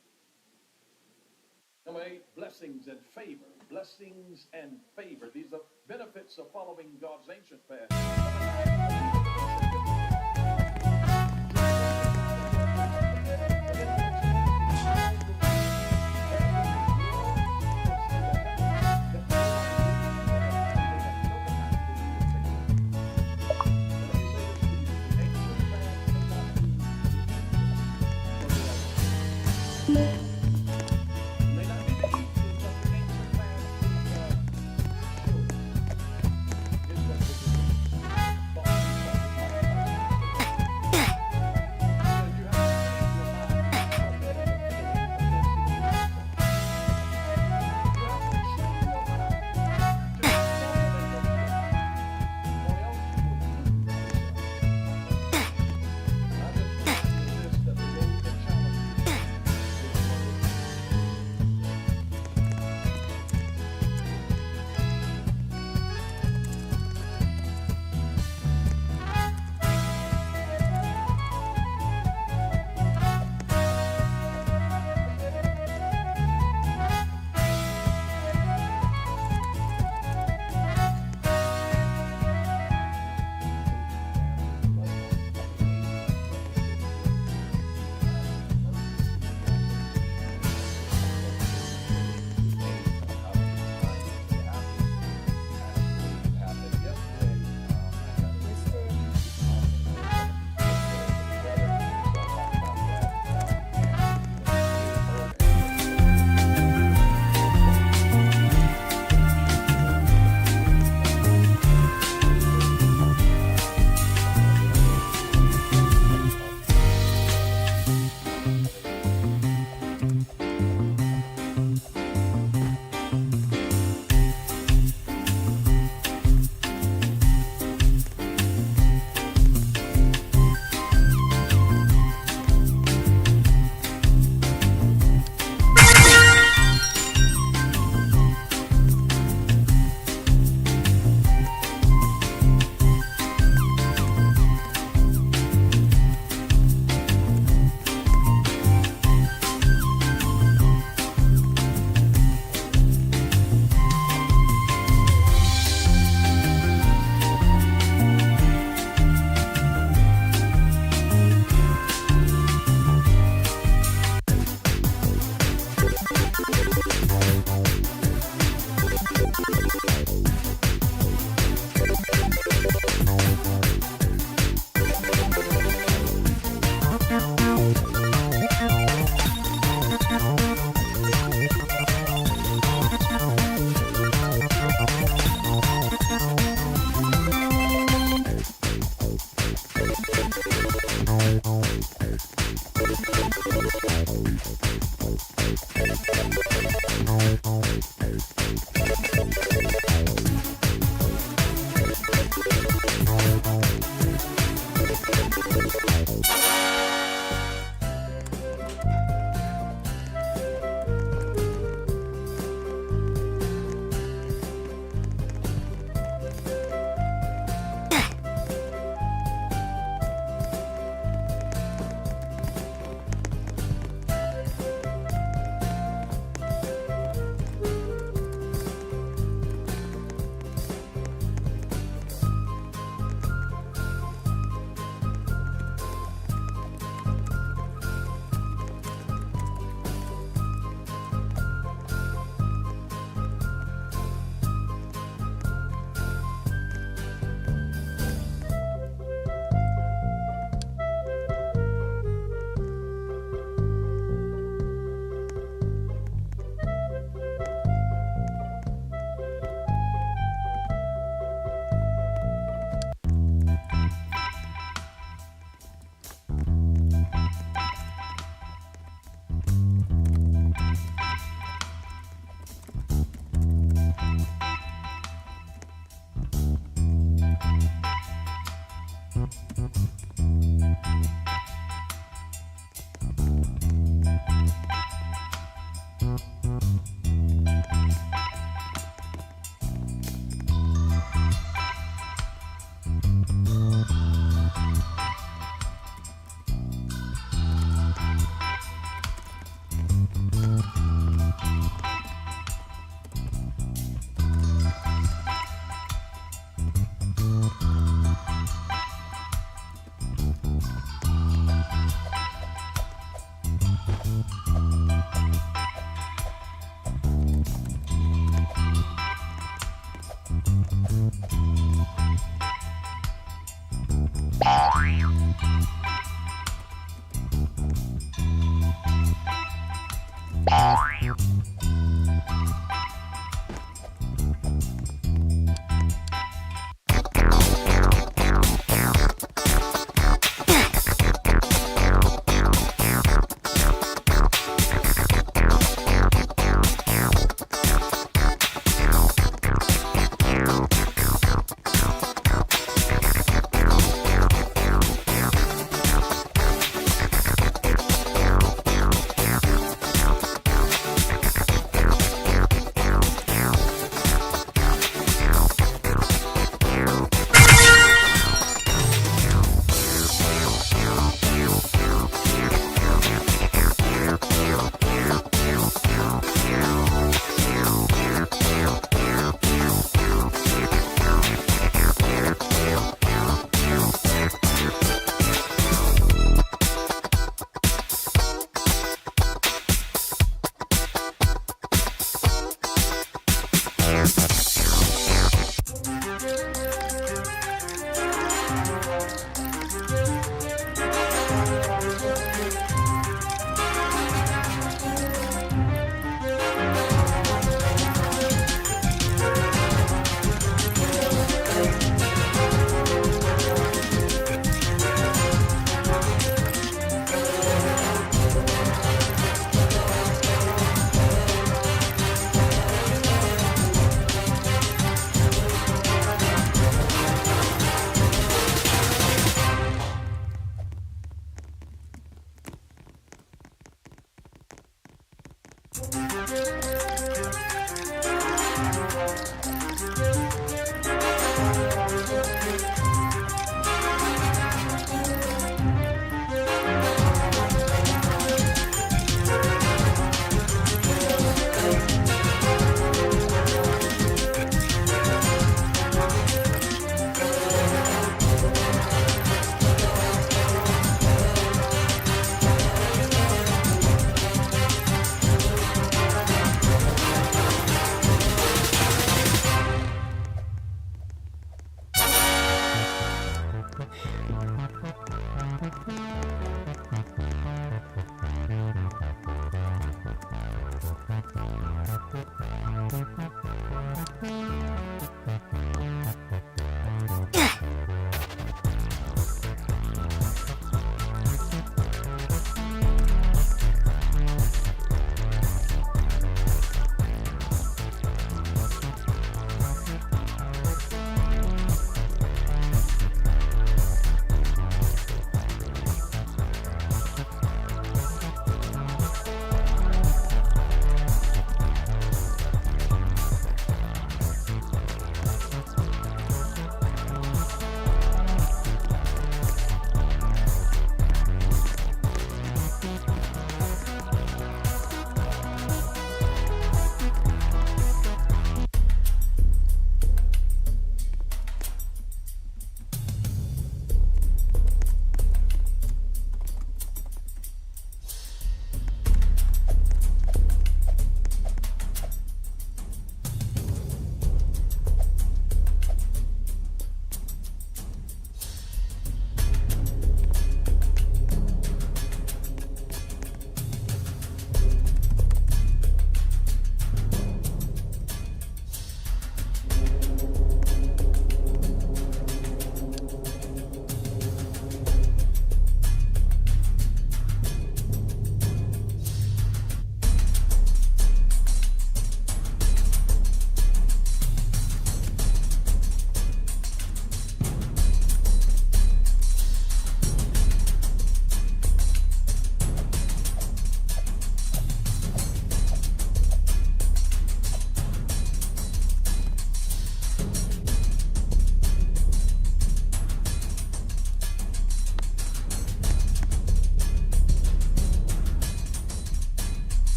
Number 8, blessings and favor. Blessings and favor. These are benefits of following God's ancient path.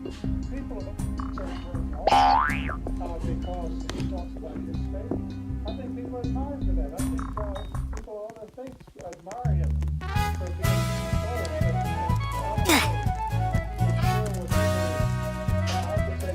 People have church very often because he talks about his faith. I think people admire him for that. I think people on other things admire him for being bold and honest and share what he knows. I have to say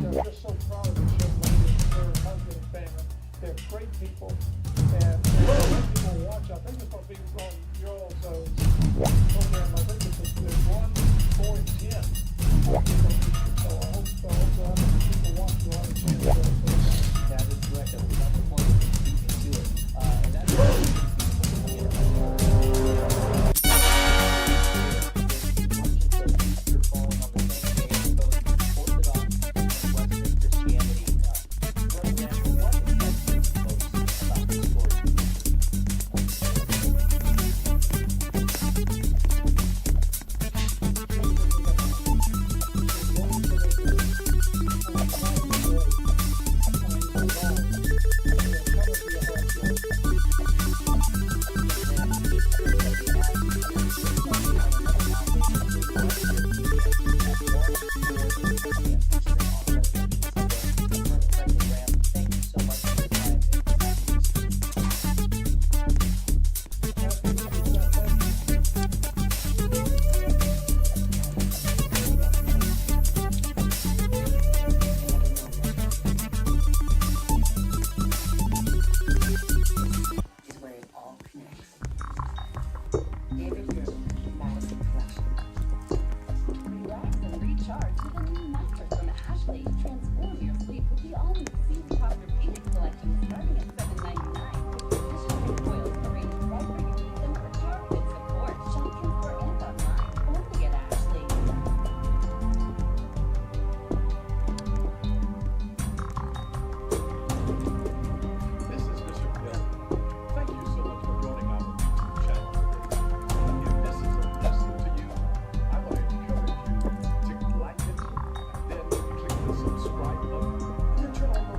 they're just so proud of this young lady and her husband and family. They're great people, and when people watch, I think it's going to be on your program. I think it's 1, 4, and 10. So I hope people watch you on the channel. That is correct. I was not the point of speaking to it. And that's Turn on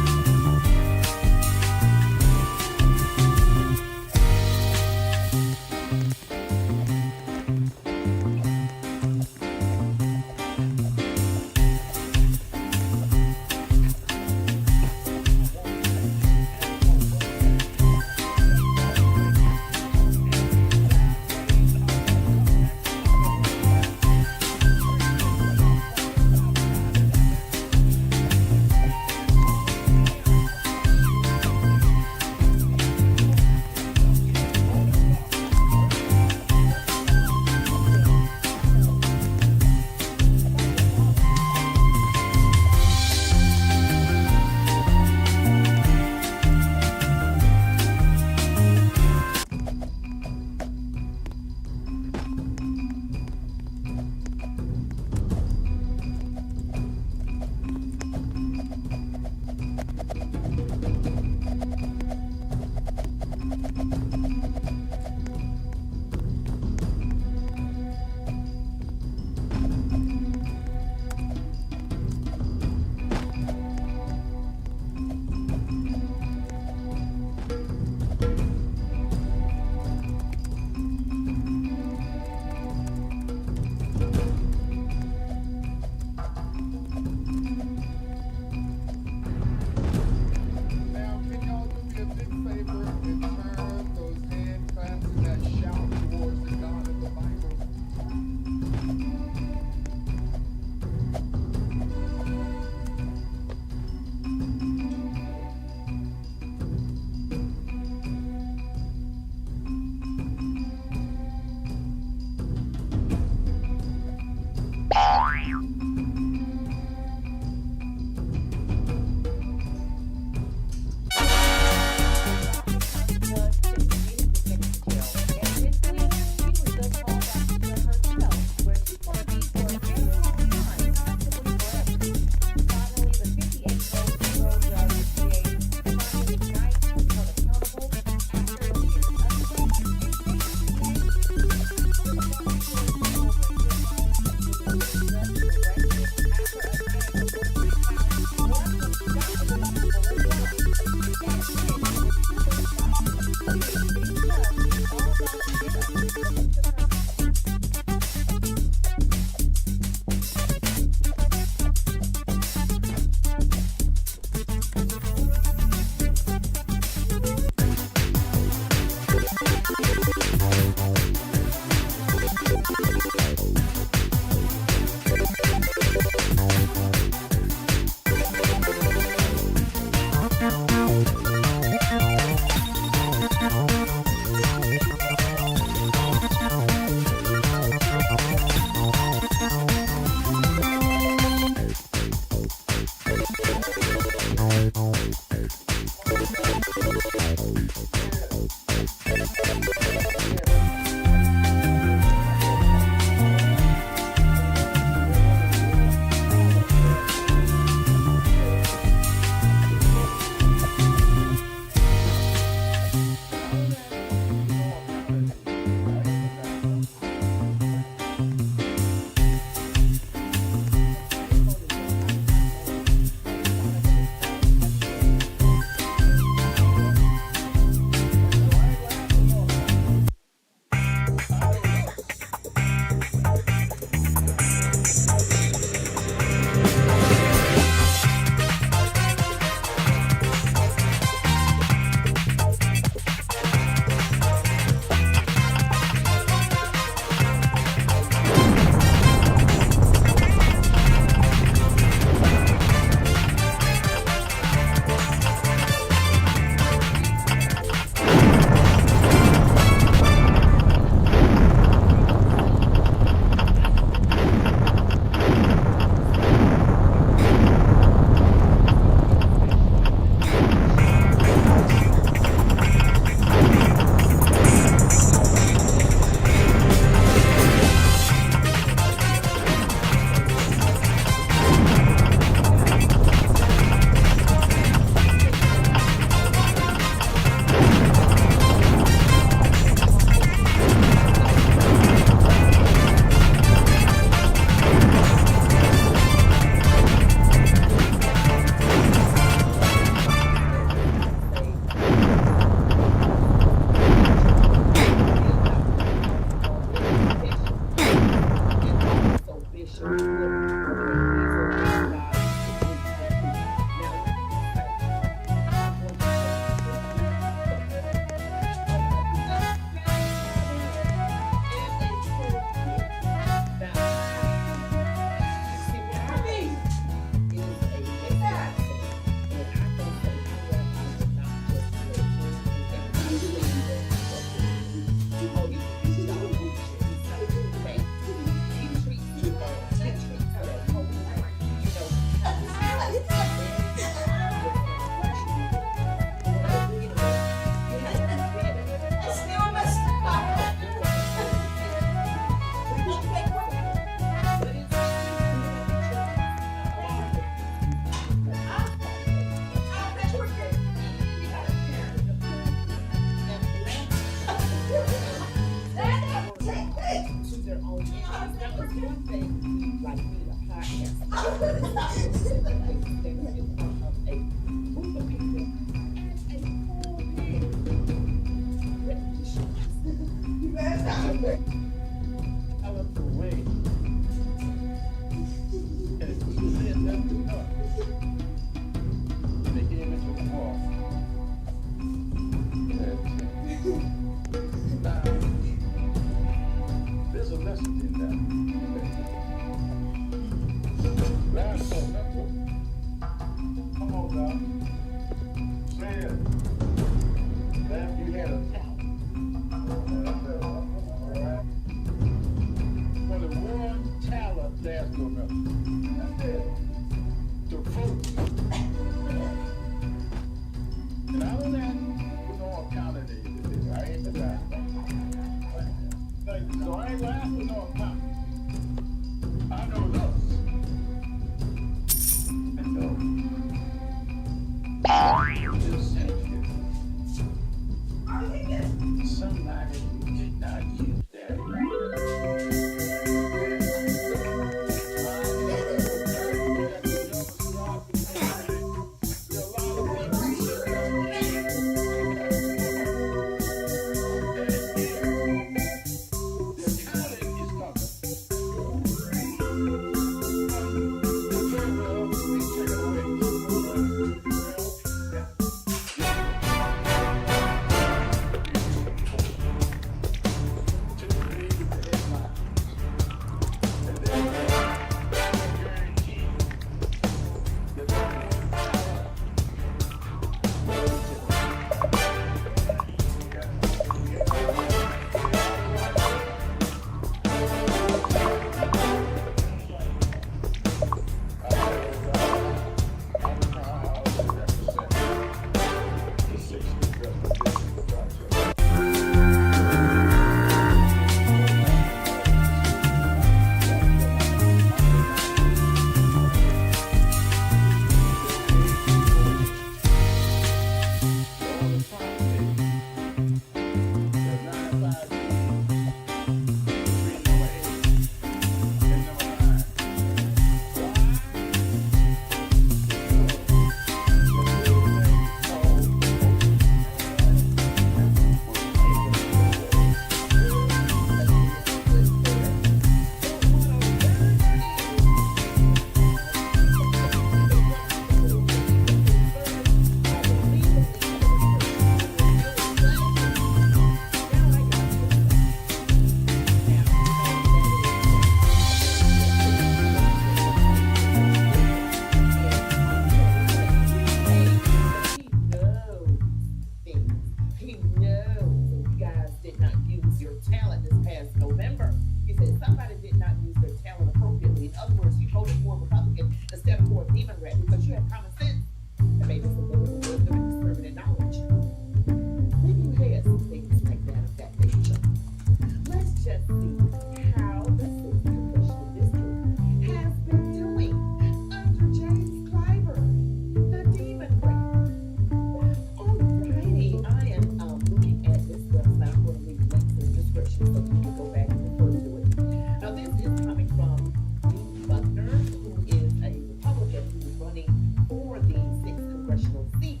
congressional seat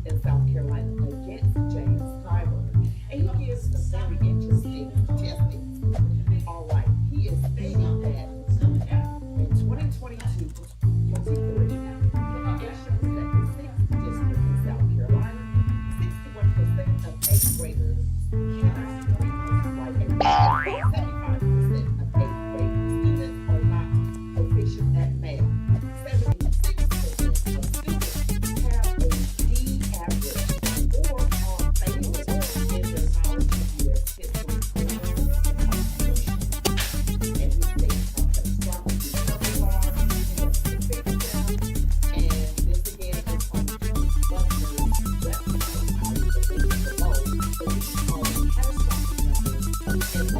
in South Carolina against James Clyburn. And he gives some very interesting statistics. All right, he is stating that in 2022-23, it shows that the 6th district in South Carolina, 61% of 8th graders cannot read and write a math. 75% of 8th grade students are not proficient at math. 76% of students have a D average or are failing in their knowledge of U.S. history, curriculum, and constitution. And he states how catastrophic these numbers are, he wants to fix them, and this again is on two governors recognizing how the things below, but these are the catastrophic numbers and over.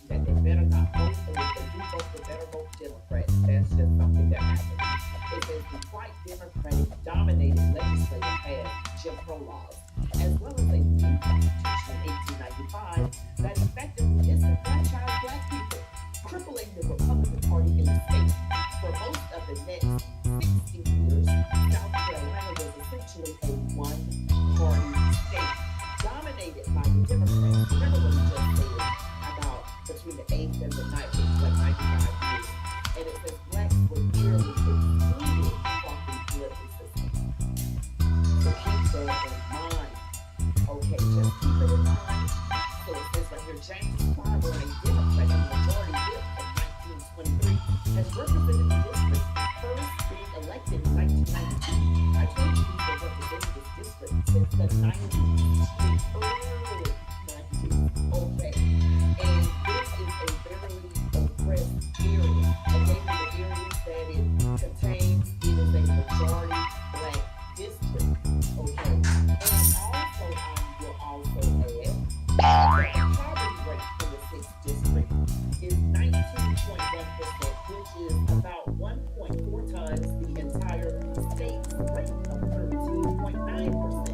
That they better not vote, and if they do vote, they better vote Democrat. That's just something that happens. It says the white Democratic dominated legislature passed Jim Crow laws, as well as a new constitution in 1895 that effectively disenfranchised black people, crippling the Republican Party in the state. For most of the next 60 years, South Carolina was essentially a one-party state, dominated by the Democrats. Remember what we just said about between the 8th and the 9th, like 95 years. And it says blacks were nearly excluded from the political system. So keep that in mind. Okay, just keep it in mind. So it says right here, James Clyburn, a Democratic majority whip from 1923, has represented the district, first being elected in 1992. I told you he's been representing this district since the 90s, the early 90s. Okay, and this is a very oppressed area. Again, the areas that it contains, it is a majority black district. Okay, and also will also add that the poverty rate in the 6th district is 19.1%, which is about 1.4 times the entire state's rate of 13.9%.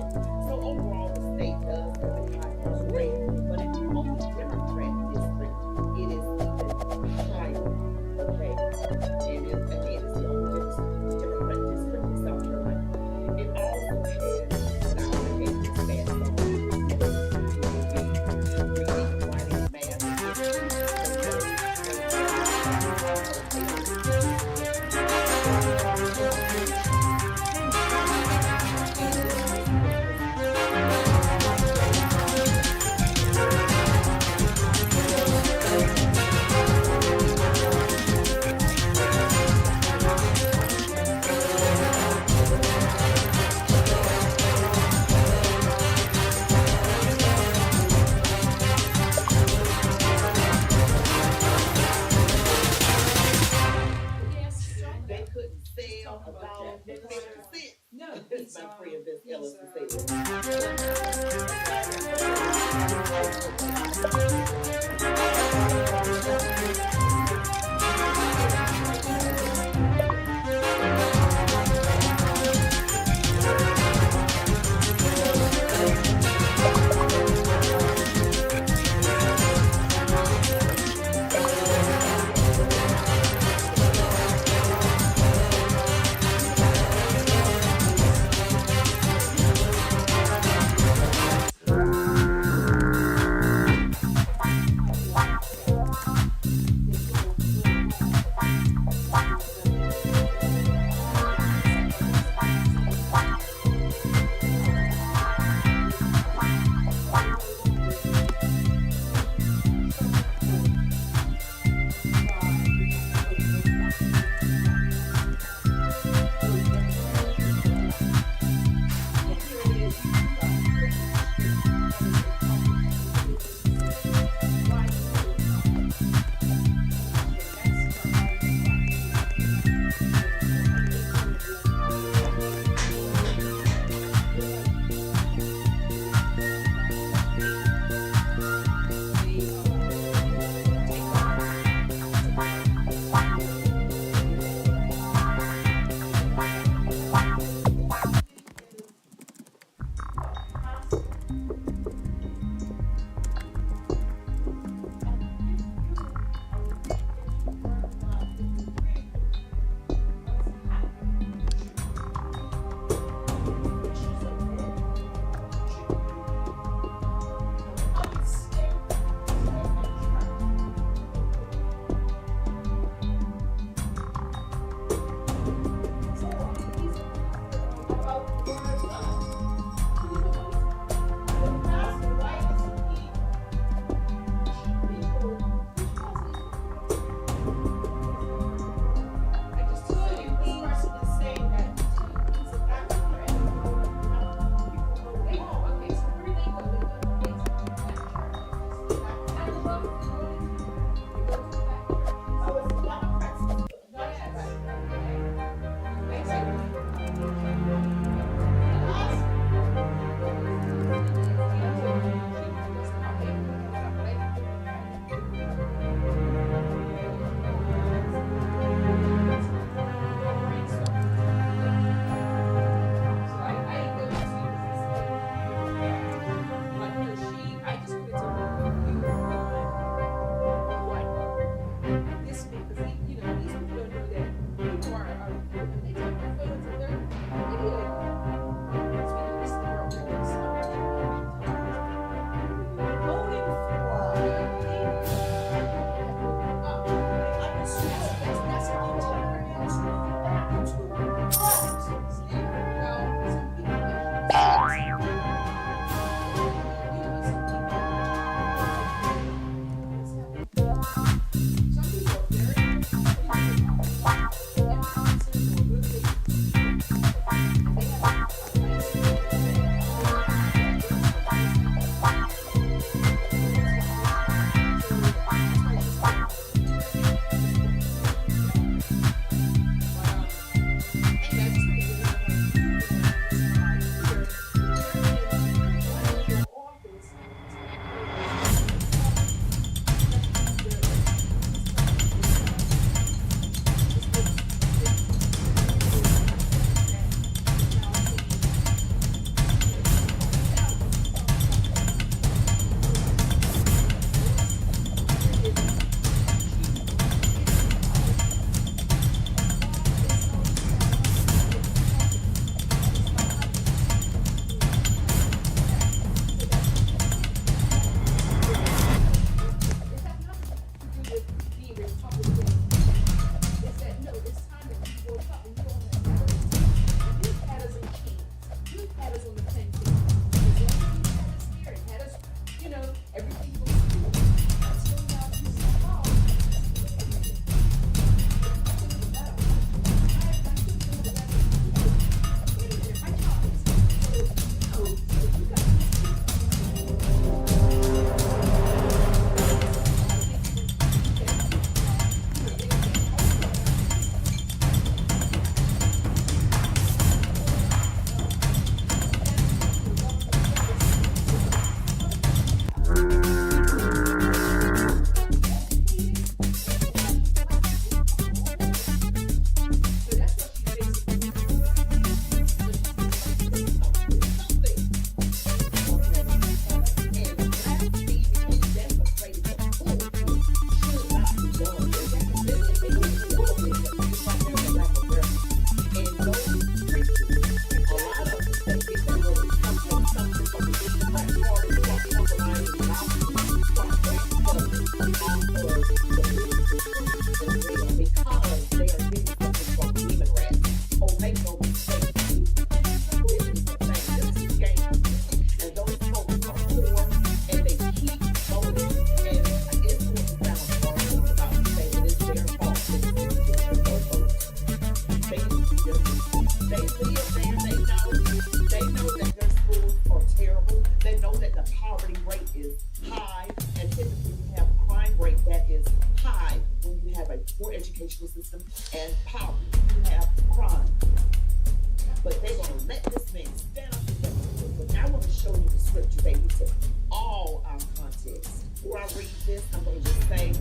scripture, baby, to all our context. Before I read this, I'm going to just say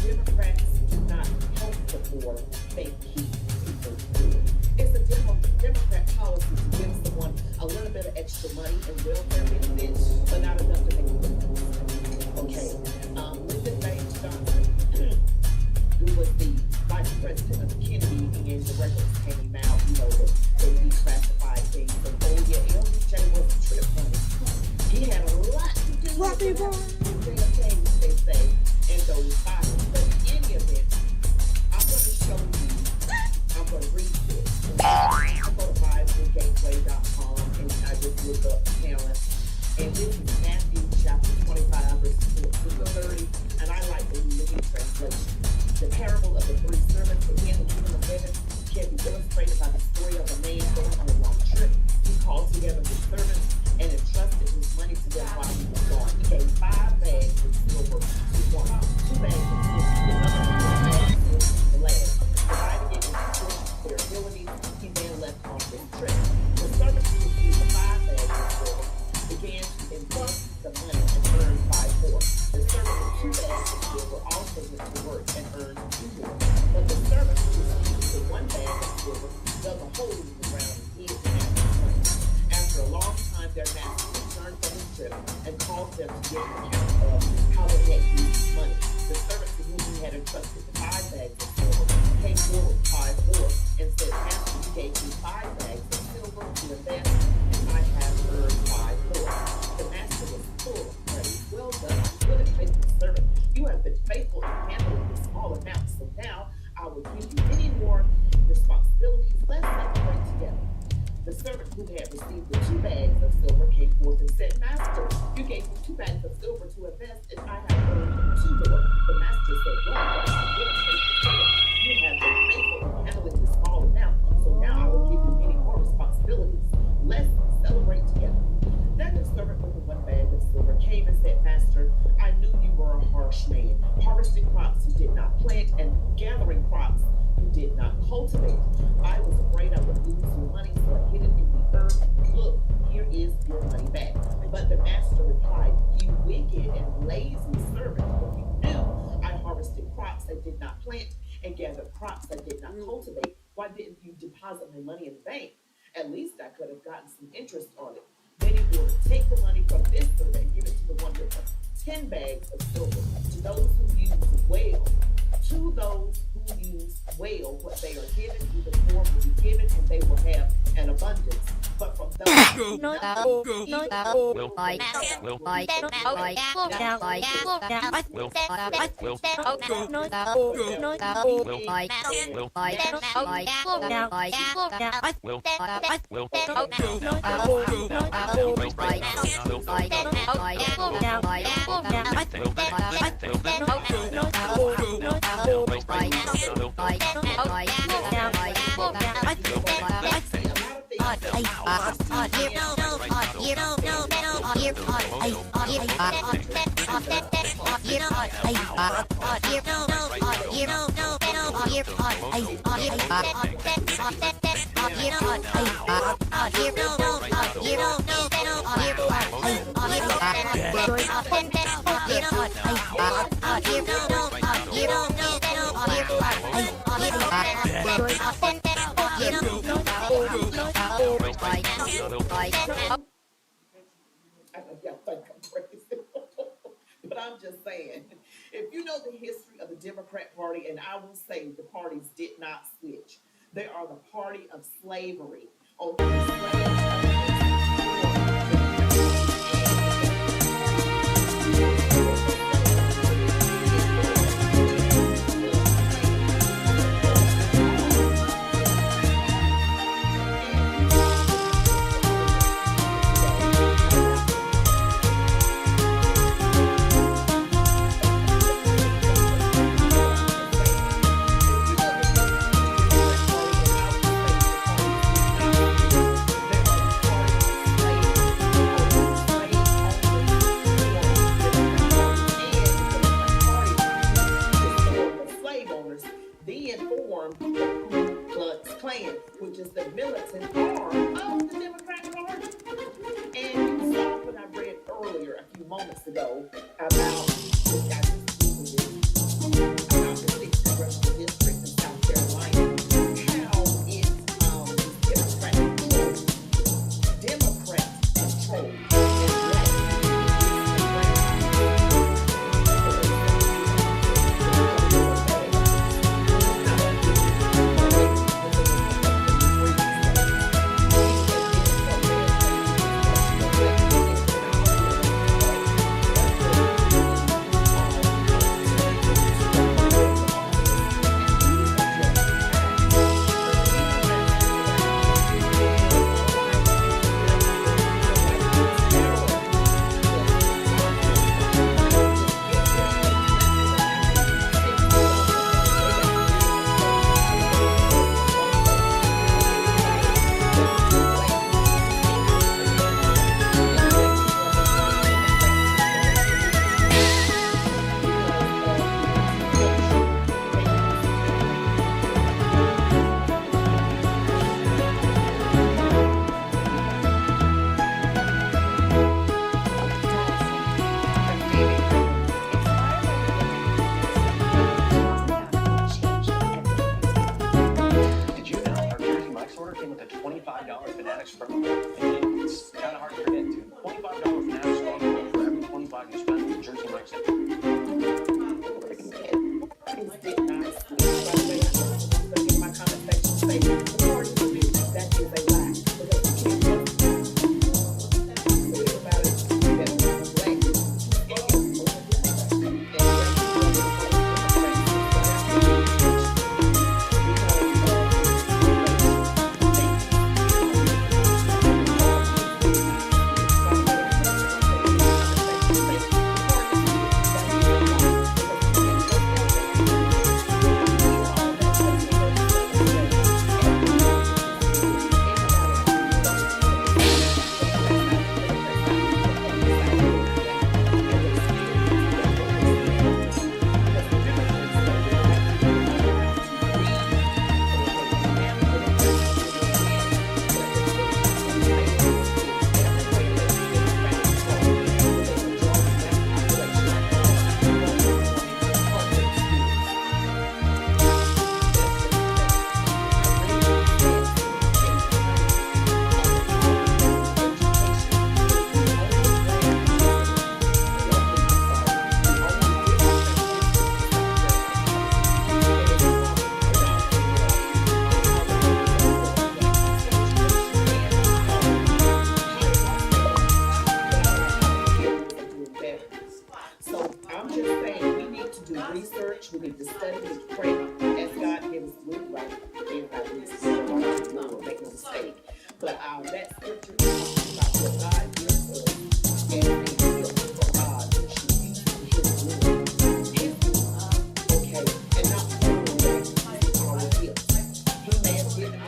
Democrats do not help the poor, they keep people poor. It's a Democrat policy to give someone a little bit of extra money and welfare benefits, but not enough to make a difference. Okay. Lyndon Baines Johnson, who was the vice president of Kennedy, and the records came out, they declassified things. And LBJ was a trip money. He had a lot to do with JFK, they say, and those files. But in any event, I'm going to show you, I'm going to read this. I go to BibleGateway.com and I just look up talent. And this is Matthew chapter 25, verses 14 to 30. And I like the Living Translation. The parable of the three servants, again, the kingdom of heaven, can be illustrated by the story of a man going on a long trip. He called together his servants and entrusted his money to them while he was gone. He gave 5 bags of silver to one, 2 bags of silver to another, 1 bag of silver to the lad. Dividing it into their abilities, he then left on his trip. The servants who received the 5 bags of silver began to invest the money and earned 5 more. The servant with 2 bags of silver also went to work and earned 2 more. But the servant who received the 1 bag of silver dug a hole in the ground and hid the master's money. After a long time, their master returned from his trip and called them to give an account of how they had used his money. The servant to whom he had entrusted the 5 bags of silver came forward 5 more and said, Master, you gave me 5 bags of silver to invest, and I have earned 5 more. The master was full of praise. Well done, good and faithful servant. You have been faithful in handling the small amounts, so now I will give you many more responsibilities. Let's celebrate together. The servant who had received the 2 bags of silver came forth and said, Master, you gave me 2 bags of silver to invest, and I have earned 2 more. The master said, Well done, good and faithful servant. You have been faithful in handling the small amount, so now I will give you many more responsibilities. Let's celebrate together. Then the servant with the 1 bag of silver came and said, Master, I knew you were a harsh man, harvesting crops you did not plant and gathering crops you did not cultivate. I was afraid I would lose your money, so I hid it in the earth. Look, here is your money back. But the master replied, You wicked and lazy servant, if you knew I harvested crops I did not plant and gathered crops I did not cultivate, why didn't you deposit my money in the bank? At least I could have gotten some interest on it. Then he will take the money from this servant and give it to the one with the 10 bags of silver. To those who use well, what they are given, even more will be given, and they will have an abundance. But from those who But I'm just saying, if you know the history of the Democrat Party, and I will say the parties did not switch. They are the party of slavery. moments ago about about the sixth congressional district in South Carolina, how it's Democrat control and black Did you know our Jersey Mike's order came with a $25 Fanatics promo? And it's kind of hard to forget, too. $25 Fanatics promo for every 25 you spend with Jersey Mike's. My comment section say, according to me, that is a lie. Because you can't think about it, that black So I'm just saying we need to do research, we need to study, we need to pray, ask God give us good right. Everybody needs to do the right to do, make no mistake. But that scripture is about what God gives us and a gift from God, we should use His word. His word, okay, and not throw away our gifts. He may have given me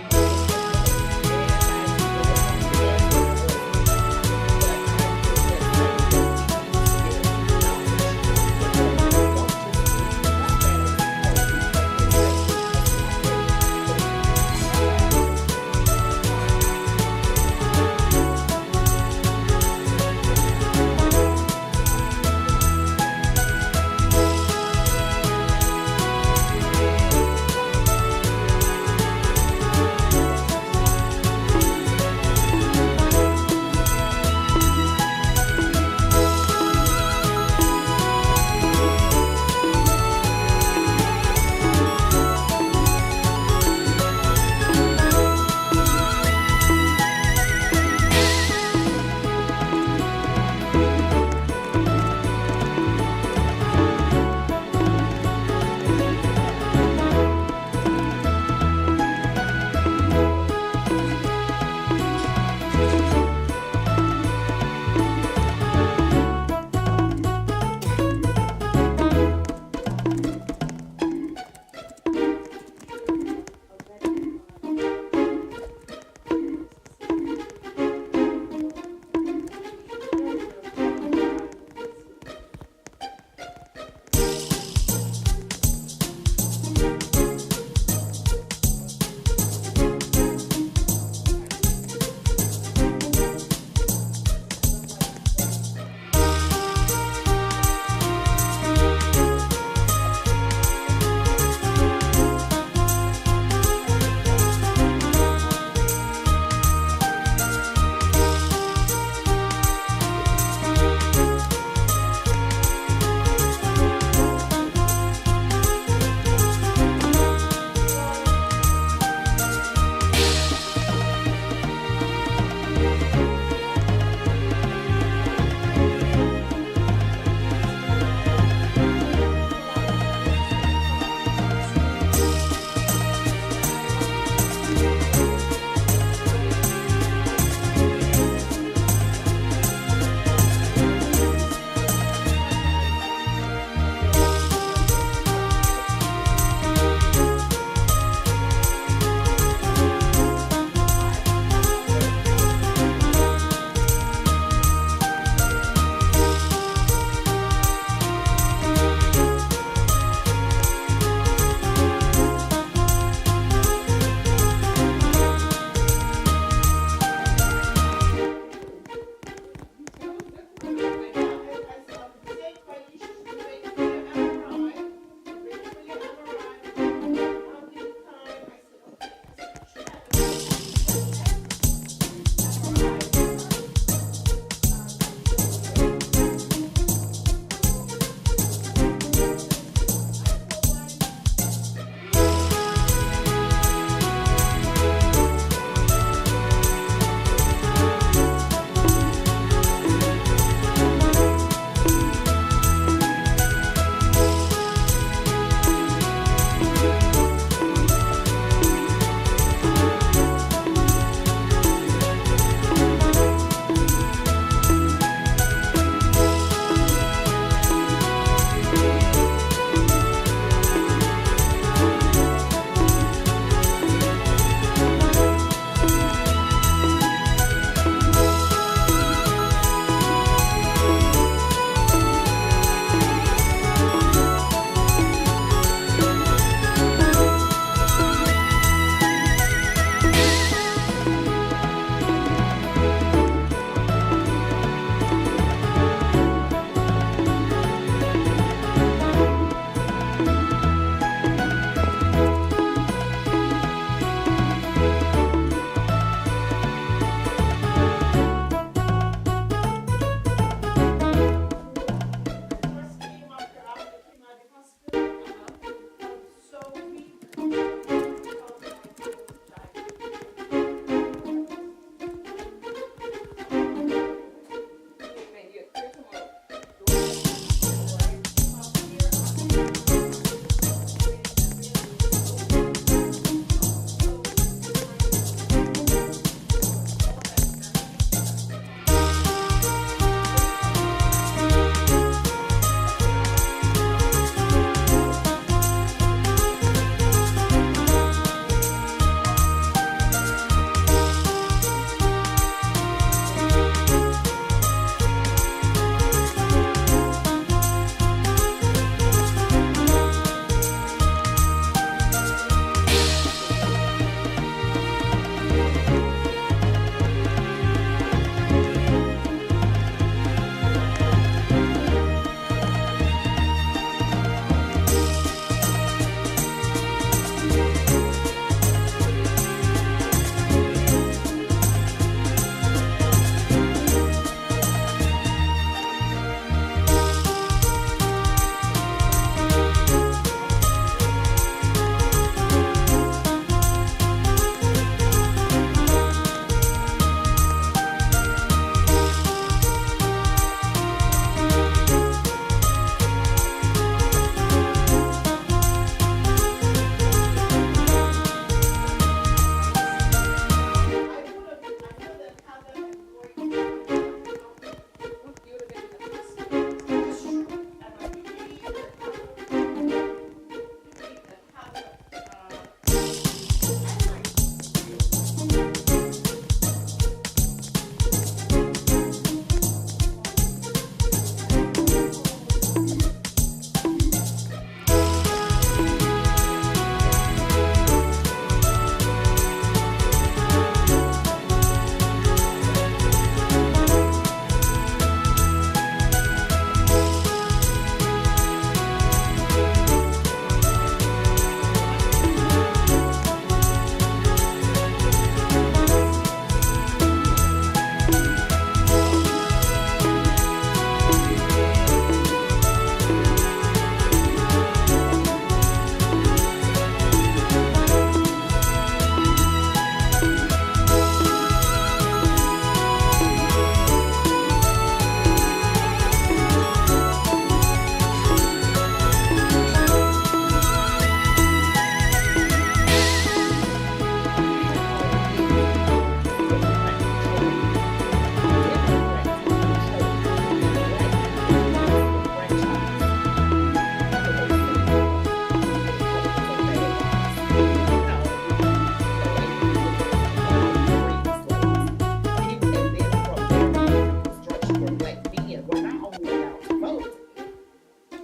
again, we're not only allowed to vote,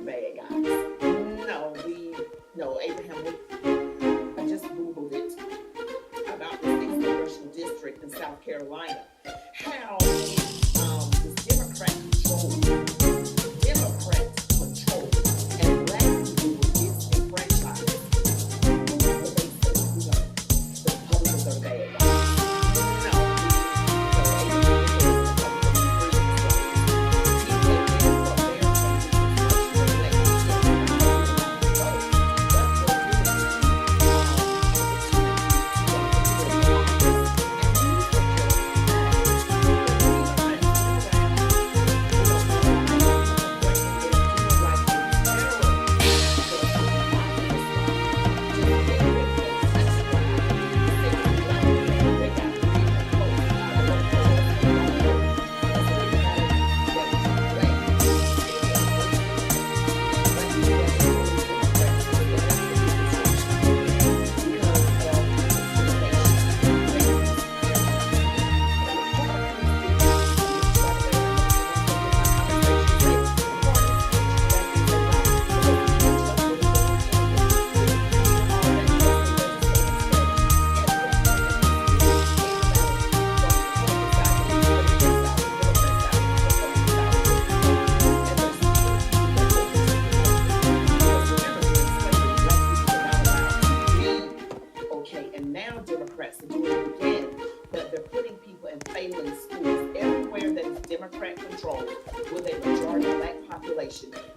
bad guys. No, Abraham Lincoln. I just Googled it about this congressional district in South Carolina. How this Democrats control, and black people were disenfranchised. But they said, the Republicans are bad guys.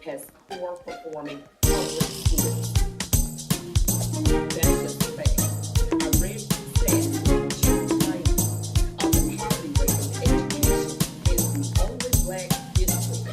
Has poor performing public schools. That's just a fact. I read stats of the poverty rate in education is the only black district.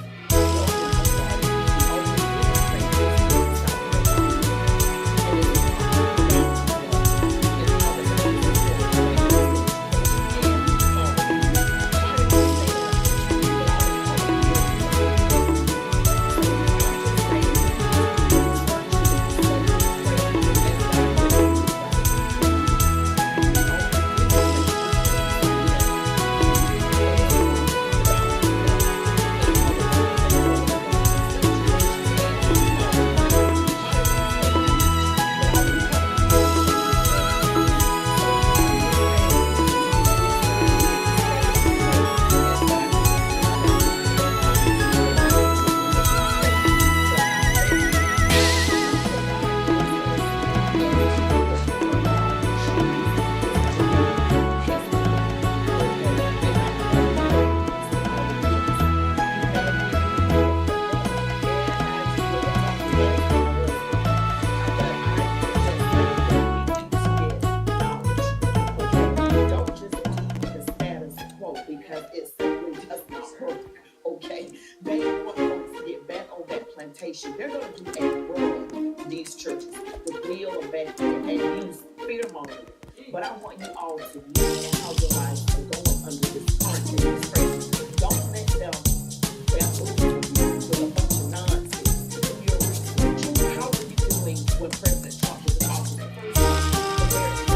They're going to do a run to these churches with real and use fear mongering. But I want you all to look at how your lives are going under this current administration. Don't let them bamboozle you with a bunch of nonsense. Do your research. How are you doing when President Trump was in office the first time? Compared to the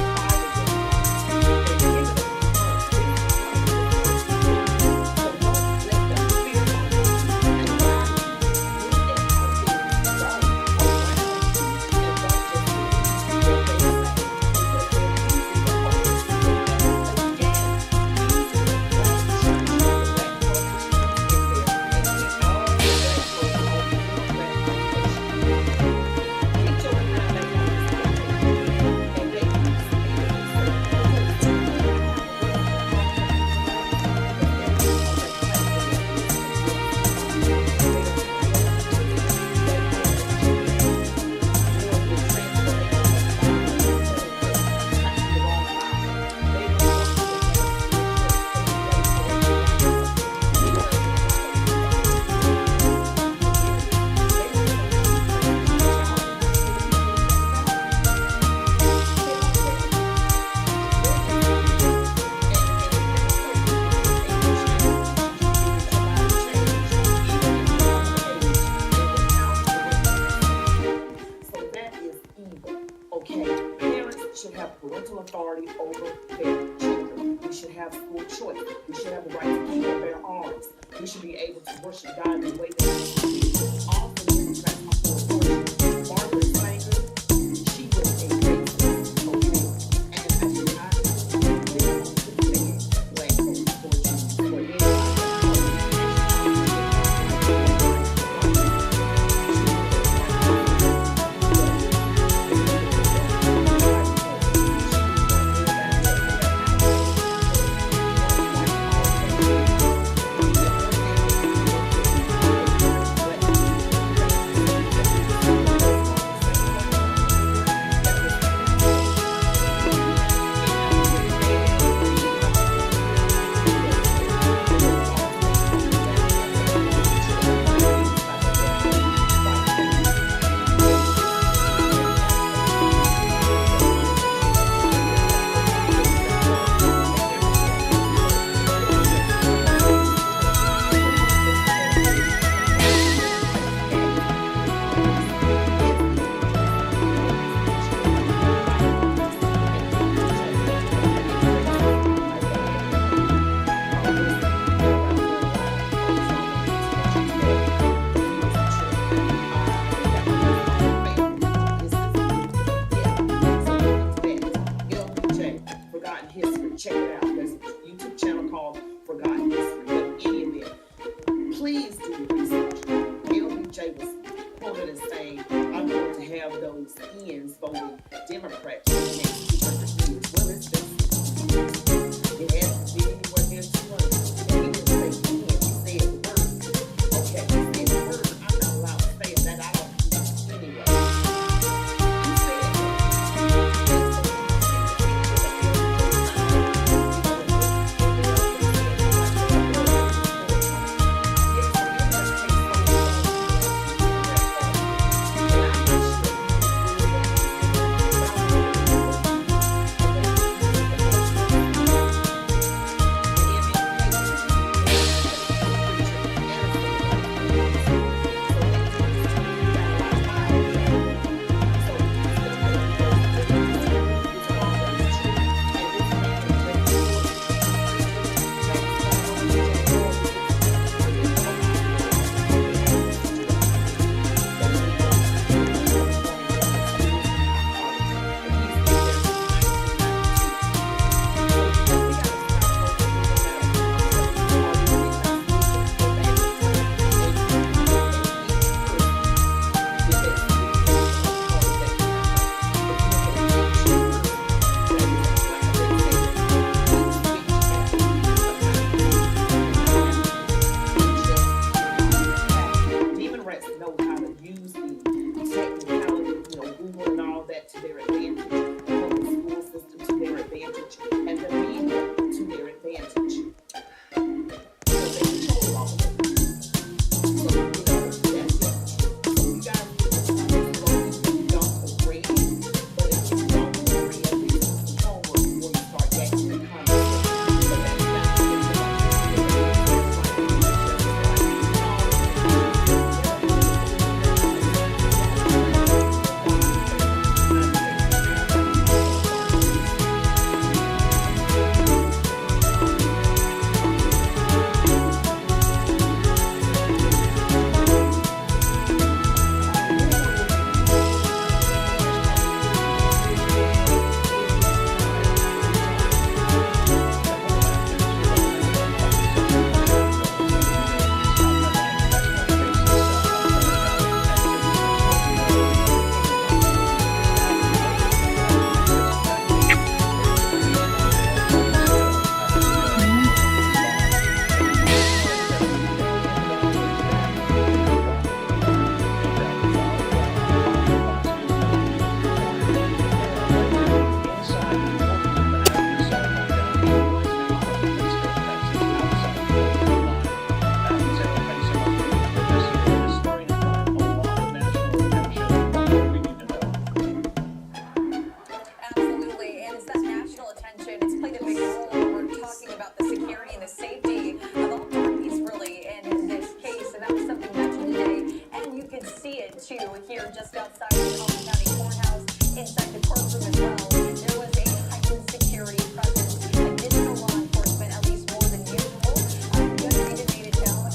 should have parental authority over their children. We should have school choice. We should have the right to keep and bear arms. We should be able to worship God in the way that we should be. All the Democrats are for abortion. Margaret Sanger, she was a racist, okay? And I do not live on the land, black folks or Jews or check it out. There's a YouTube channel called Forgotten History. But in any event, please do your research. LBJ was quoted as saying, I'm going to have those ends voting Democrat for the next 200 years. Well, it's been 60 years. It hasn't been anywhere near 200. And he didn't say end, he said the word. Okay, he said the word. I'm not allowed to say it, that I don't do anyway. He said here just outside the Culver County Courthouse, inside the courtroom as well. There was a heightened security presence, additional law enforcement, at least more than usual. The judge made it known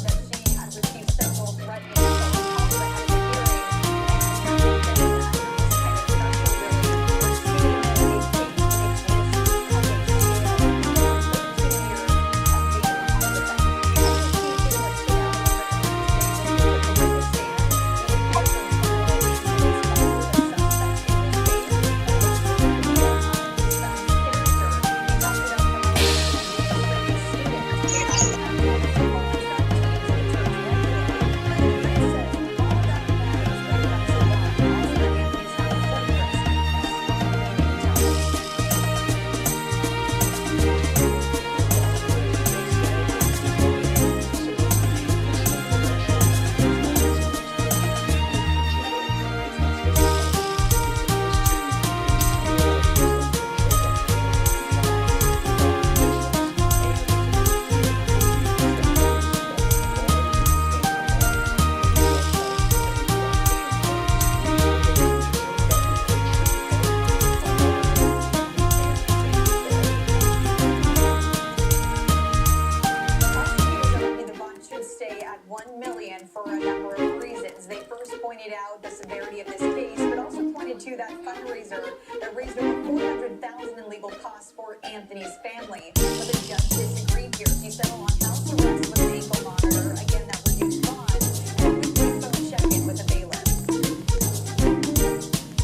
$1 million for a number of reasons. They first pointed out the severity of this case, but also pointed to that fundraiser that raised over $400,000 in legal costs for Anthony's family. But the judge disagreed here. He settled on house arrest with an ankle monitor. Again, that reduced bond and a weekly phone check-in with a bailiff.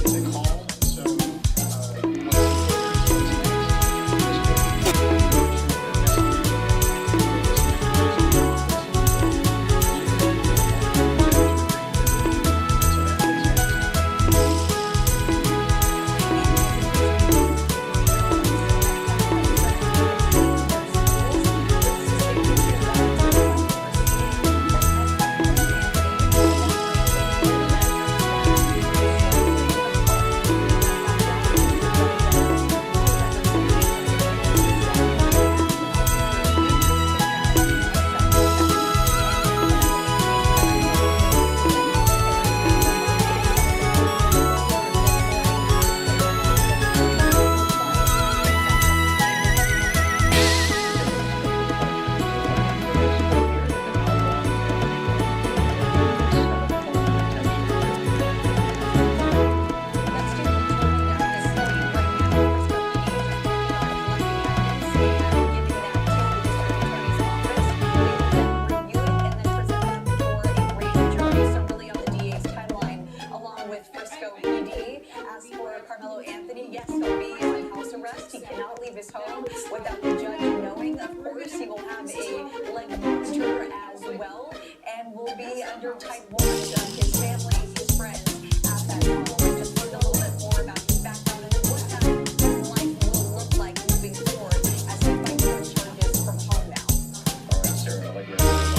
Is it calm? So, without the judge knowing. Of course, he will have a leg monitor as well and will be under tight watch of his family, his friends at that home. And just learn a little bit more about his background and what that life will look like moving forward as he fights those charges from home now. all right, Sarah, I'd like you to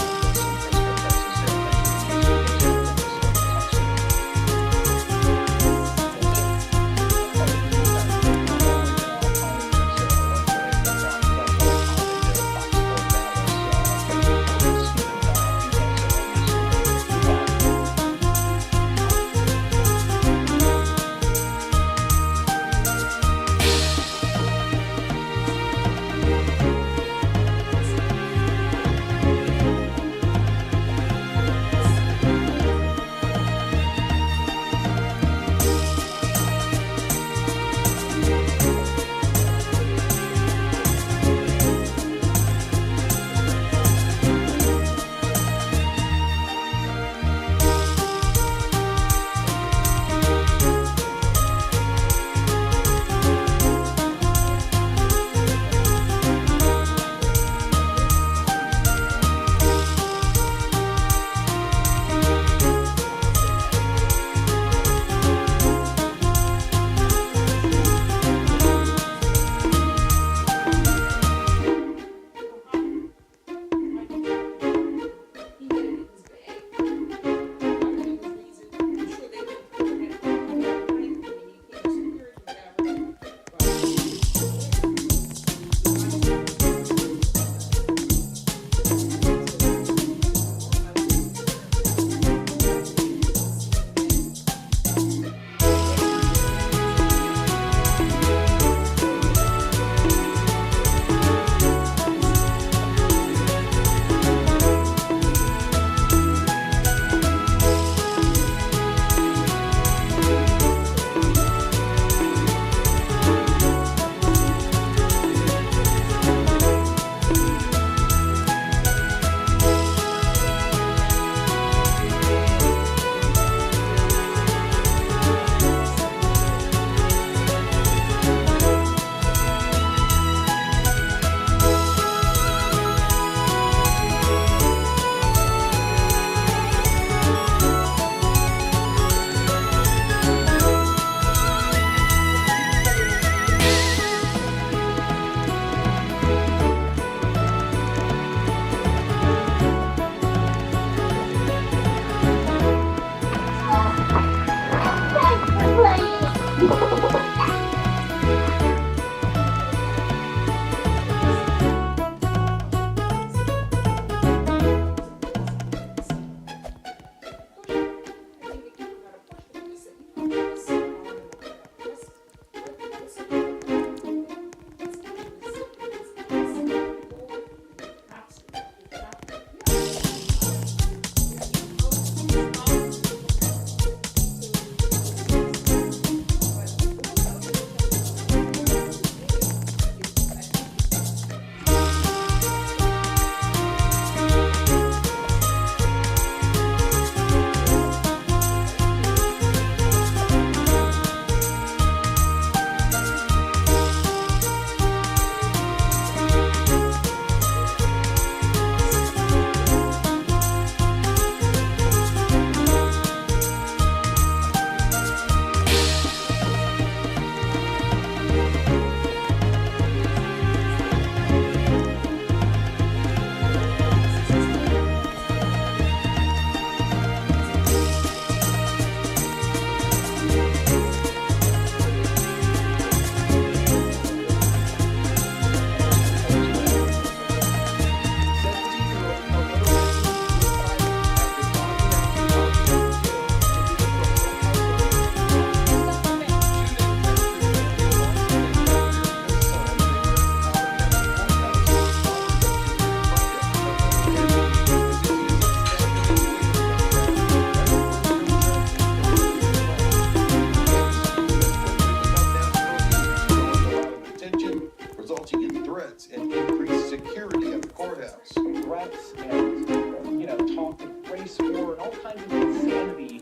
race war, and all kinds of insanity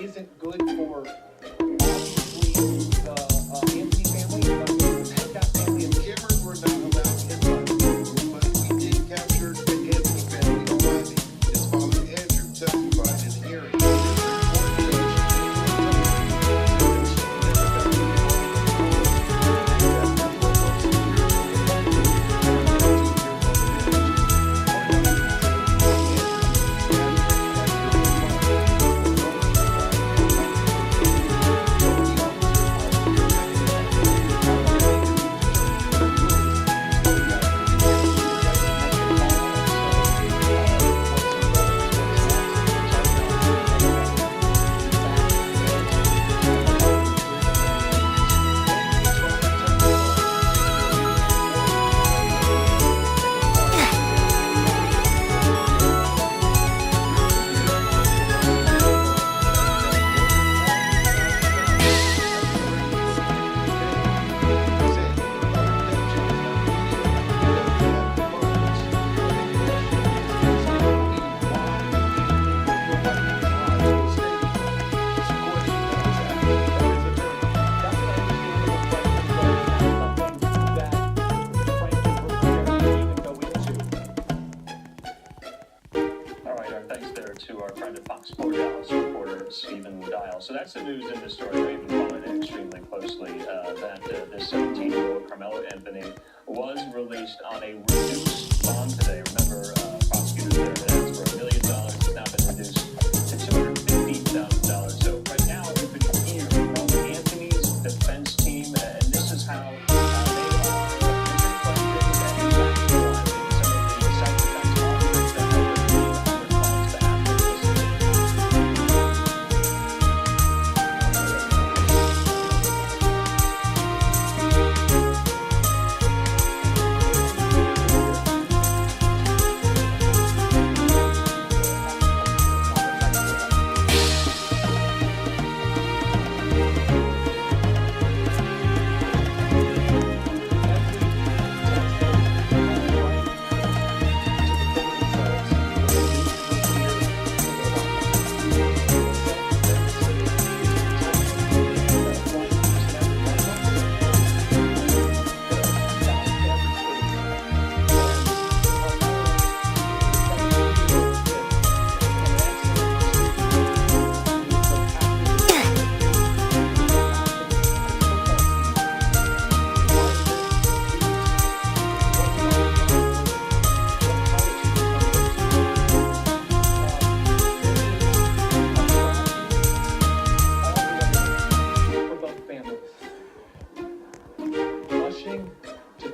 isn't good for obviously the Anthony family, the Hancock family, and Cameras were not allowed inside the courtroom, but we did capture the Anthony family on Monday. His father Andrew testified in the hearing. So that's the news in the story. We've been following it extremely closely. That this 17-year-old Carmelo Anthony was released on a reduced bond today. Remember, prosecutors there had asked for $1 million. It's now been reduced to $250,000. So right now, we've been hearing from Anthony's defense team, and this is how they are requesting and actualizing some of the self-defense offers that have been made on their clients' behalf.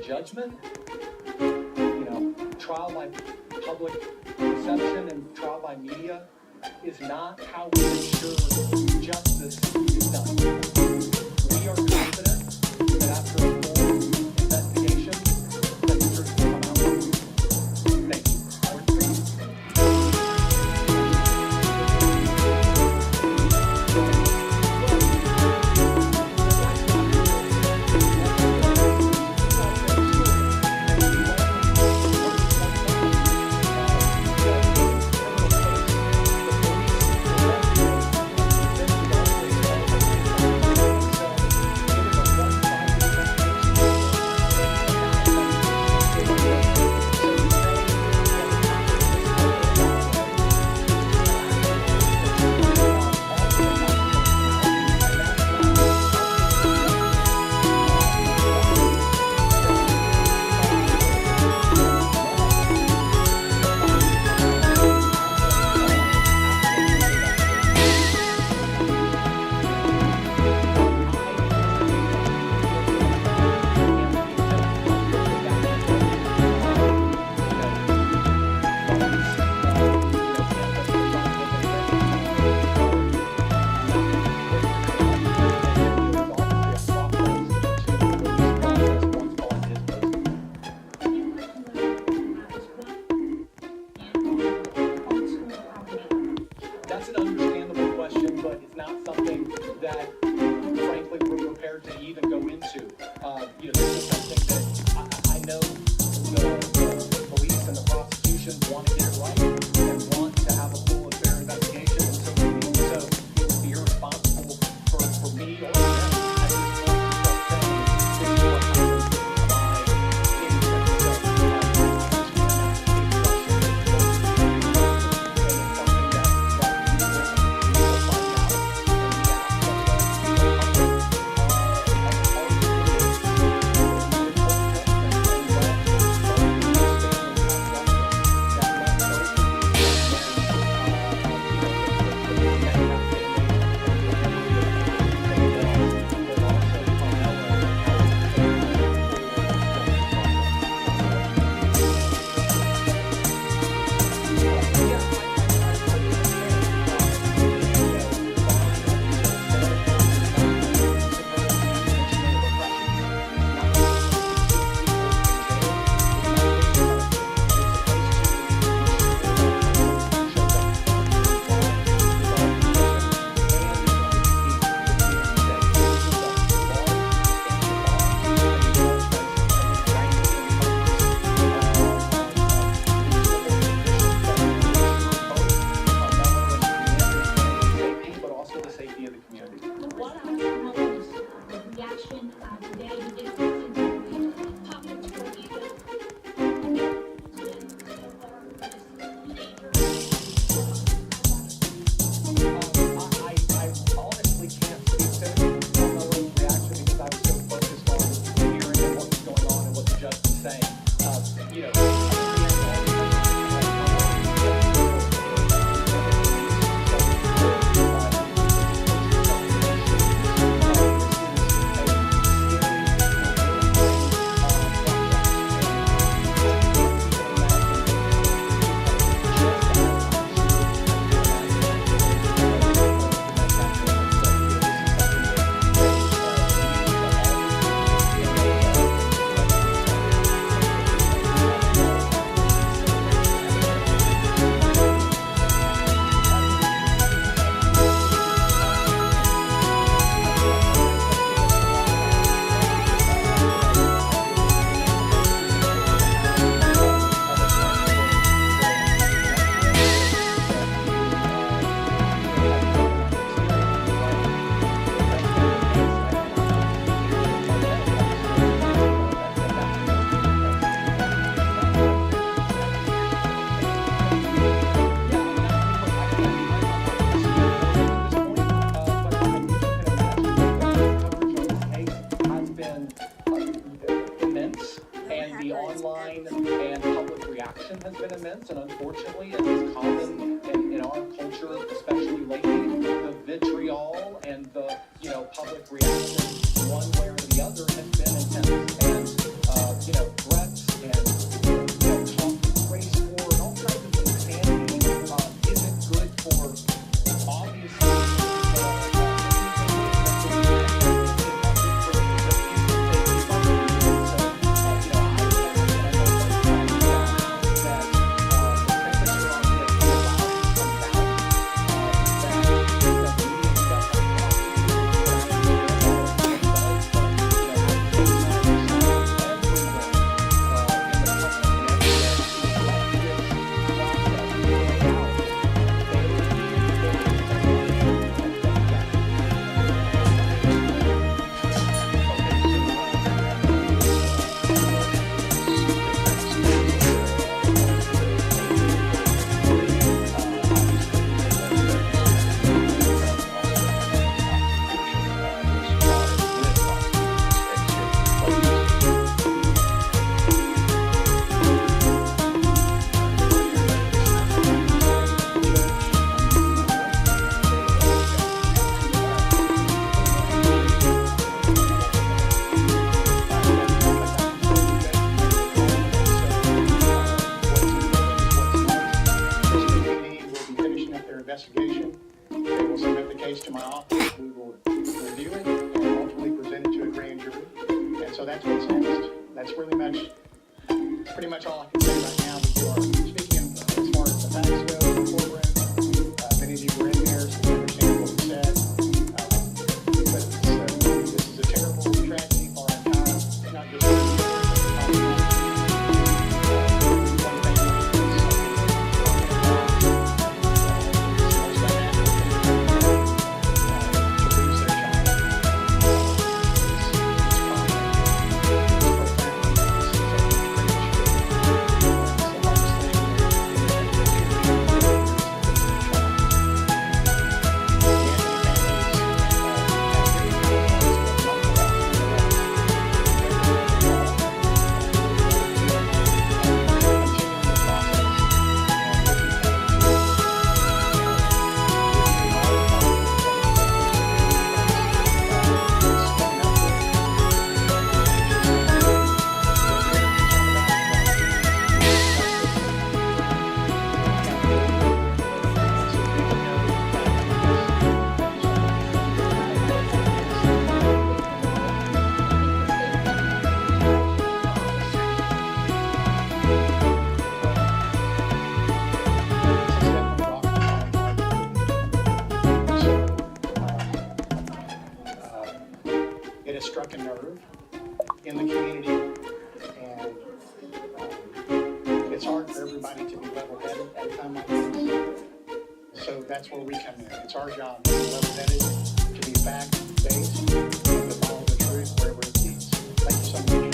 Judgment, trial by public reception and trial by media is not how we ensure justice is done. We are confident that after a full investigation, that the truth will come out. Thank you. public reaction, one way or the other, has been intense. And, threats and, talk race war and all kinds of things can be, isn't good for, obviously, investigation. They will submit the case to my office. We will review it and ultimately present it to a grand jury. And so that's what's next. That's pretty much all I can say right now. We are speaking as far as the facts go in the courtroom. Many of you were in there, so you understand what we said. But this is a terrible tragedy for our time. Not just it has struck a nerve in the community, and it's hard for everybody to be level-headed at a time like this. So that's where we come in. It's our job to be level-headed, to be fact-based, and to follow the truth wherever it leads. Thank you so much.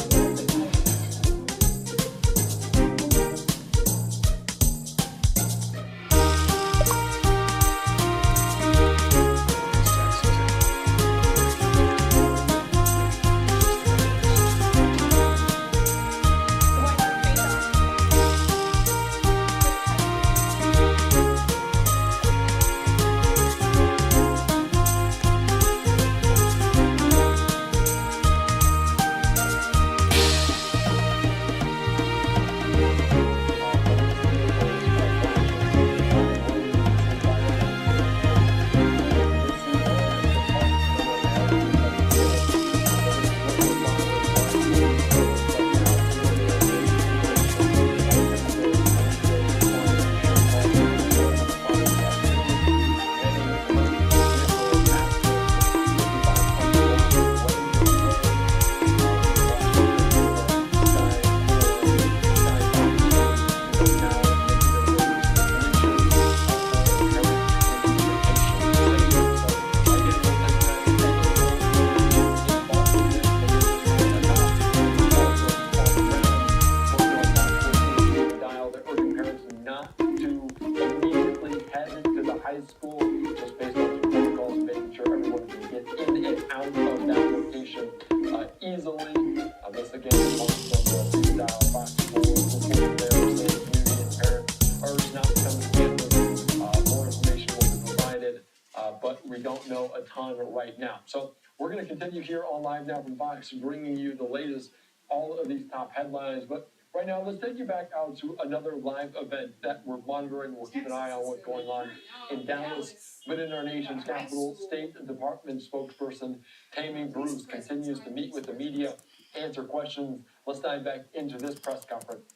but we don't know a ton right now. So we're going to continue here on Live Now from Fox, bringing you the latest, all of these top headlines. But right now, let's take you back out to another live event that we're monitoring. We'll keep an eye on what's going on in Dallas. But in our nation's capital, State Department spokesperson Tammy Bruce continues to meet with the media, answer questions. Let's dive back into this press conference.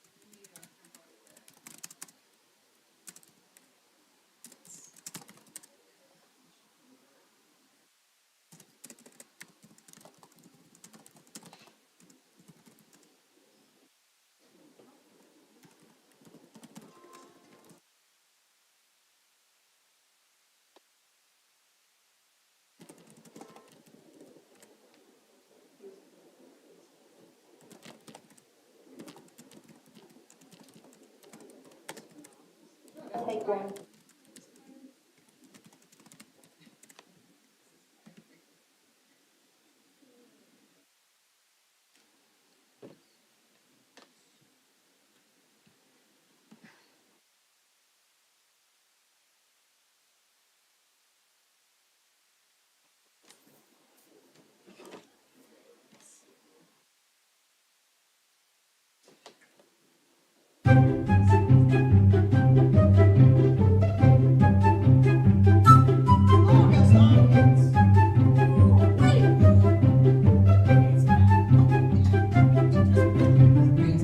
Take one.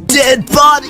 Dead body.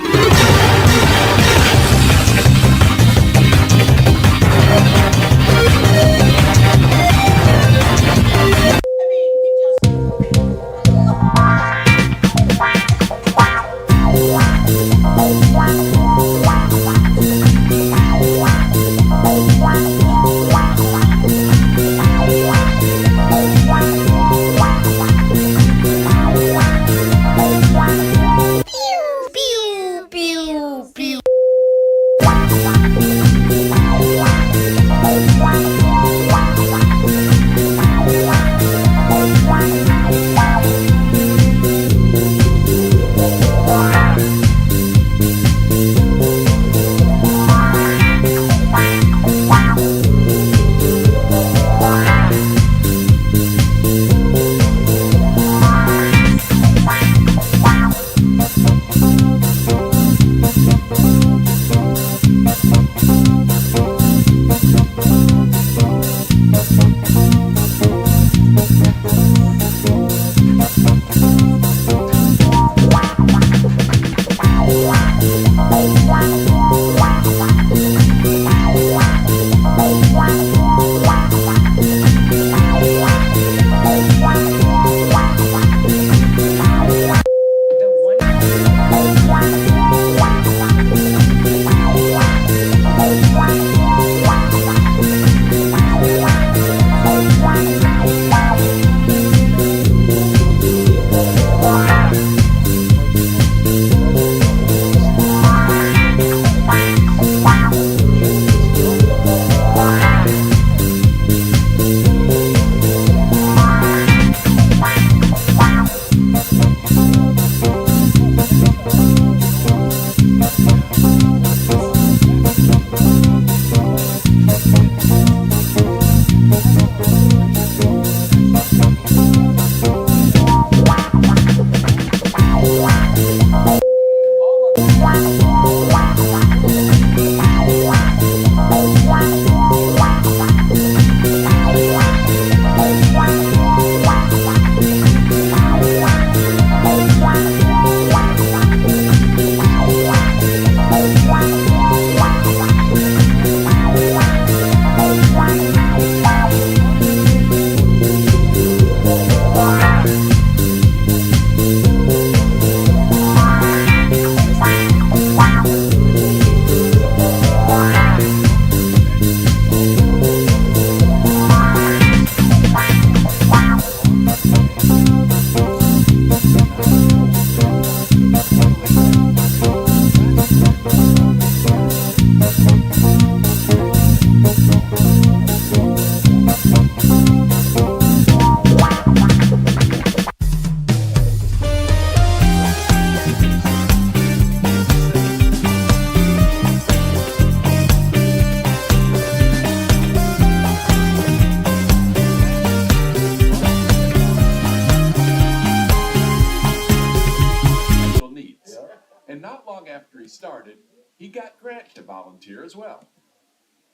He got Grant to volunteer as well.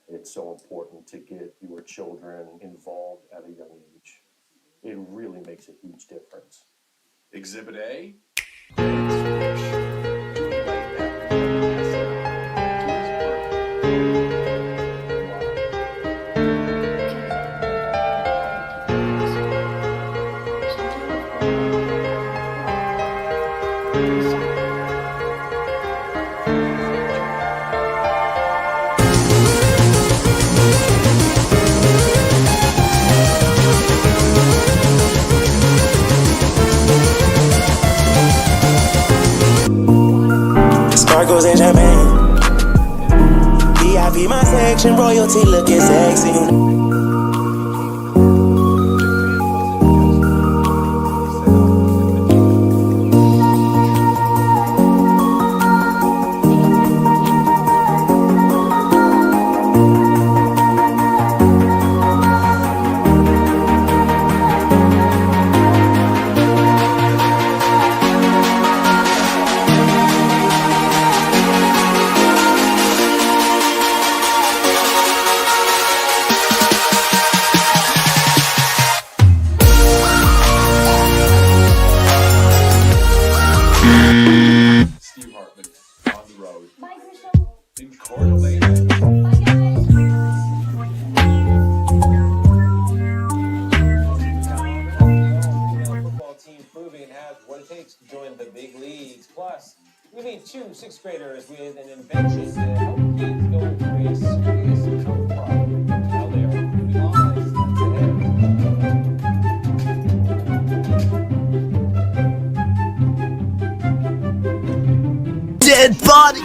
It's so important to get your children involved at a young age. It really makes a huge difference. Exhibit A, Grant's fish. Doing like that was Sparkles and champagne. VIP my section, royalty looking sexy. Steve Hartman on the road. In Coeur d'Alene. Football team proving it has what it takes to join the big leagues. Plus, we meet two sixth graders with an invention to help kids going through a serious health problem. How they are improving lives. That's ahead. Dead body.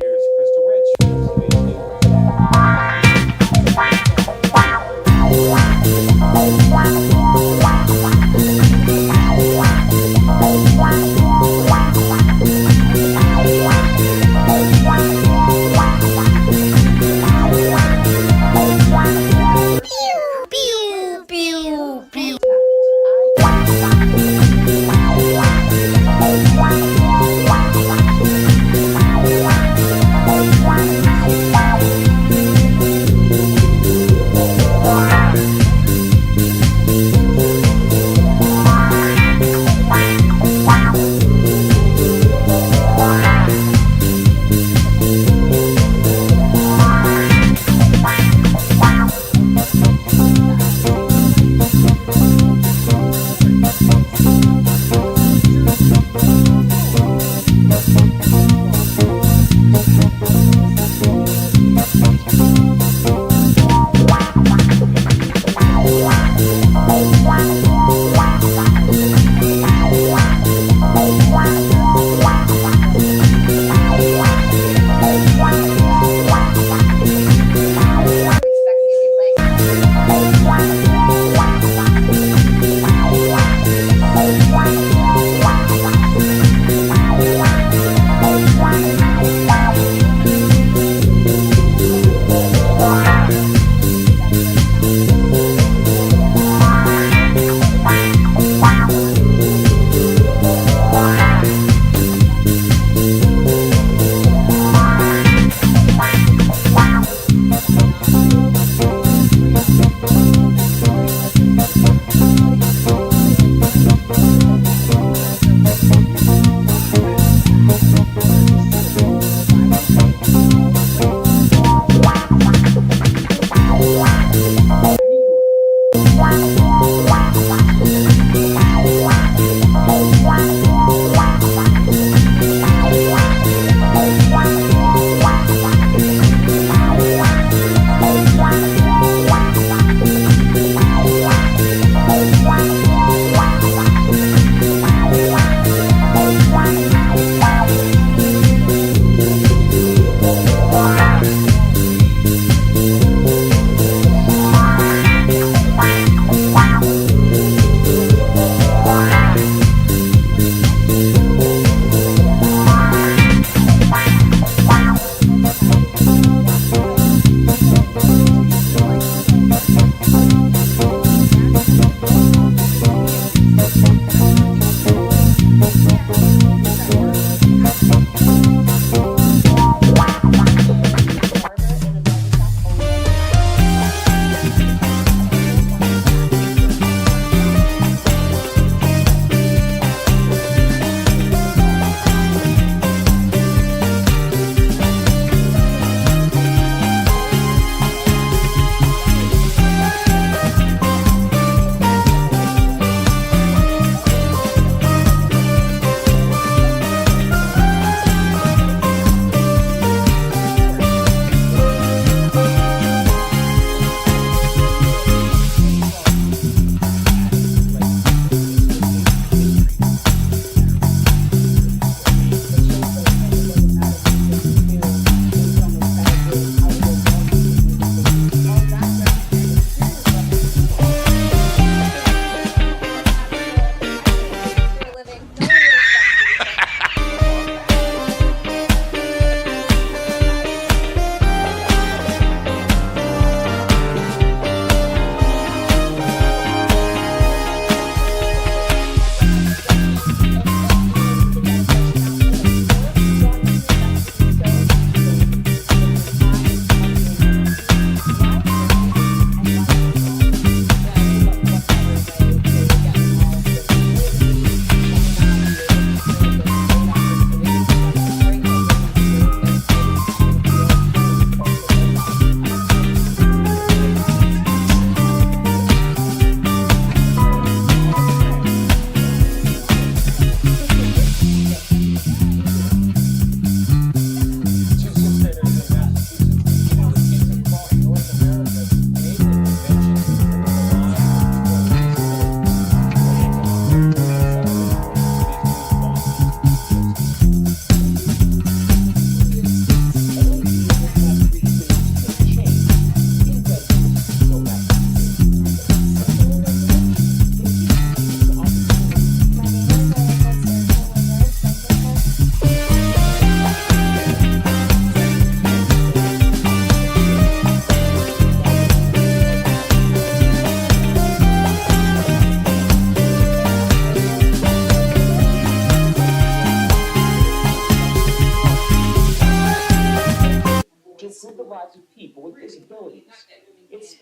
Here's Crystal Rich.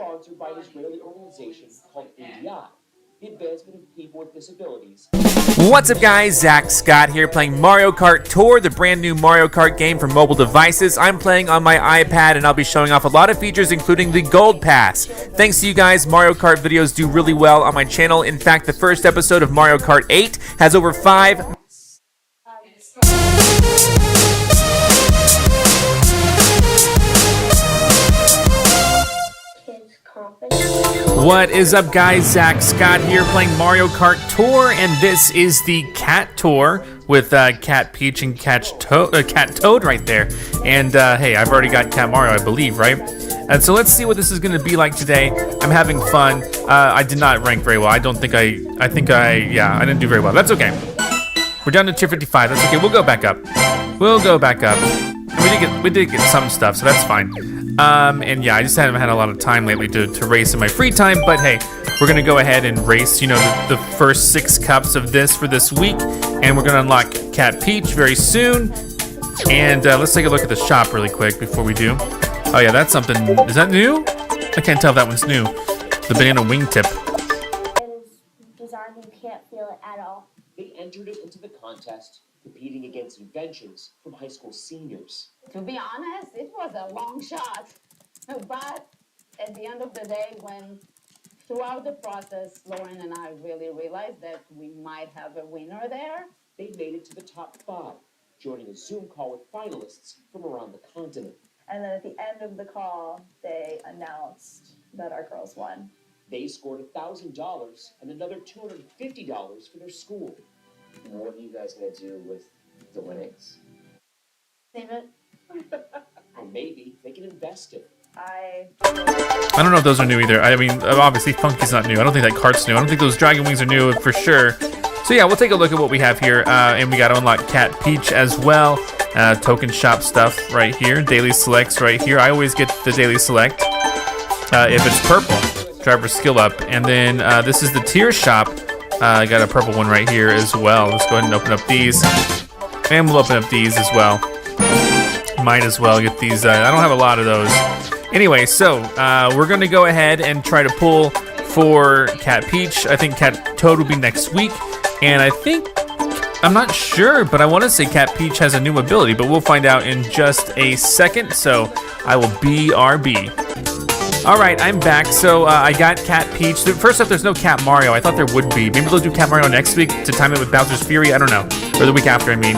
sponsored by an Israeli organization called yall, the Advancement of People with Disabilities. What's up guys, Zach Scott here playing Mario Kart Tour, the brand new Mario Kart game for mobile devices. I'm playing on my iPad and I'll be showing off a lot of features including the Gold Pass. Thanks to you guys, Mario Kart videos do really well on my channel. In fact, the first episode of Mario Kart 8 has over 5... What is up guys, Zach Scott here playing Mario Kart Tour, and this is the Cat Tour with Cat Peach and Cat Toad right there. And hey, I've already got Cat Mario, I believe, right? And so let's see what this is going to be like today. I'm having fun. I did not rank very well. I didn't do very well. That's okay. We're down to tier 55. That's okay. We'll go back up. We'll go back up. We did get some stuff, so that's fine. And yeah, I just haven't had a lot of time lately to race in my free time, but hey, we're gonna go ahead and race, you know, the first 6 cups of this for this week, and we're gonna unlock Cat Peach very soon. And let's take a look at the shop really quick before we do. Oh yeah, that's something. Is that new? I can't tell if that one's new. The banana wingtip. It is bizarre, you can't feel it at all. They entered it into the contest, competing against inventions from high school seniors. To be honest, it was a long shot. But at the end of the day, when throughout the process, Lauren and I really realized that we might have a winner there. They made it to the top 5, joining a Zoom call with finalists from around the continent. And then at the end of the call, they announced that our girls won. They scored $1,000 and another $250 for their school. And what are you guys going to do with the winnings? Save it. Or maybe they can invest it. I don't know if those are new either. I mean, obviously Funky's not new. I don't think that cart's new. I don't think those Dragon Wings are new for sure. So yeah, we'll take a look at what we have here. And we got to unlock Cat Peach as well. Token shop stuff right here. Daily selects right here. I always get the daily select if it's purple. Driver skill up. And then this is the tier shop. I got a purple one right here as well. Let's go ahead and open up these. And we'll open up these as well. Might as well get these. I don't have a lot of those. Anyway, so we're going to go ahead and try to pull for Cat Peach. I think Cat Toad will be next week. And I think, I'm not sure, but I want to say Cat Peach has a new ability, but we'll find out in just a second. So I will BRB. All right, I'm back. So I got Cat Peach. First up, there's no Cat Mario. I thought there would be. Maybe they'll do Cat Mario next week to time it with Bowser's Fury. I don't know. Or the week after, I mean.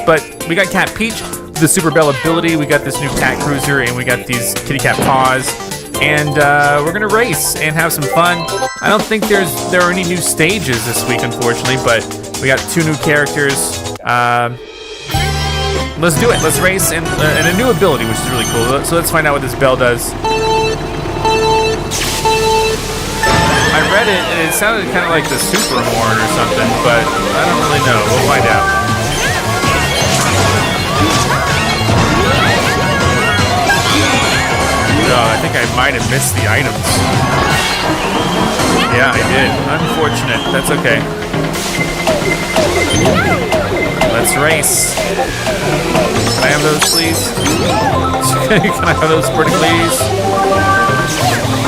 But we got Cat Peach, the Super Bell ability. We got this new Cat Cruiser, and we got these kitty cat paws. And we're going to race and have some fun. I don't think there are any new stages this week, unfortunately, but we got 2 new characters. Let's do it. Let's race and a new ability, which is really cool. So let's find out what this bell does. I read it, and it sounded kind of like the super horn or something, but I don't really know. We'll find out. Oh, I think I might have missed the items. Yeah, I did. Unfortunate. That's okay. Let's race. Can I have those, please? Can I have those pretty please?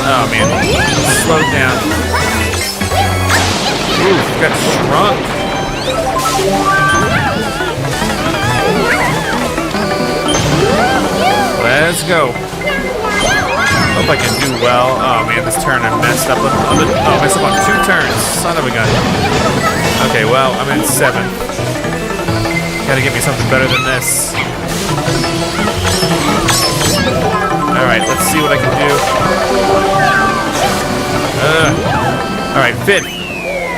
Oh, man. Slow down. Ooh, got shrunk. Let's go. Hope I can do well. Oh, man, this turn I messed up I messed up on 2 turns. Son of a gun. Okay, well, I'm in 7th. Gotta give me something better than this. Alright, let's see what I can do. Alright, 5th.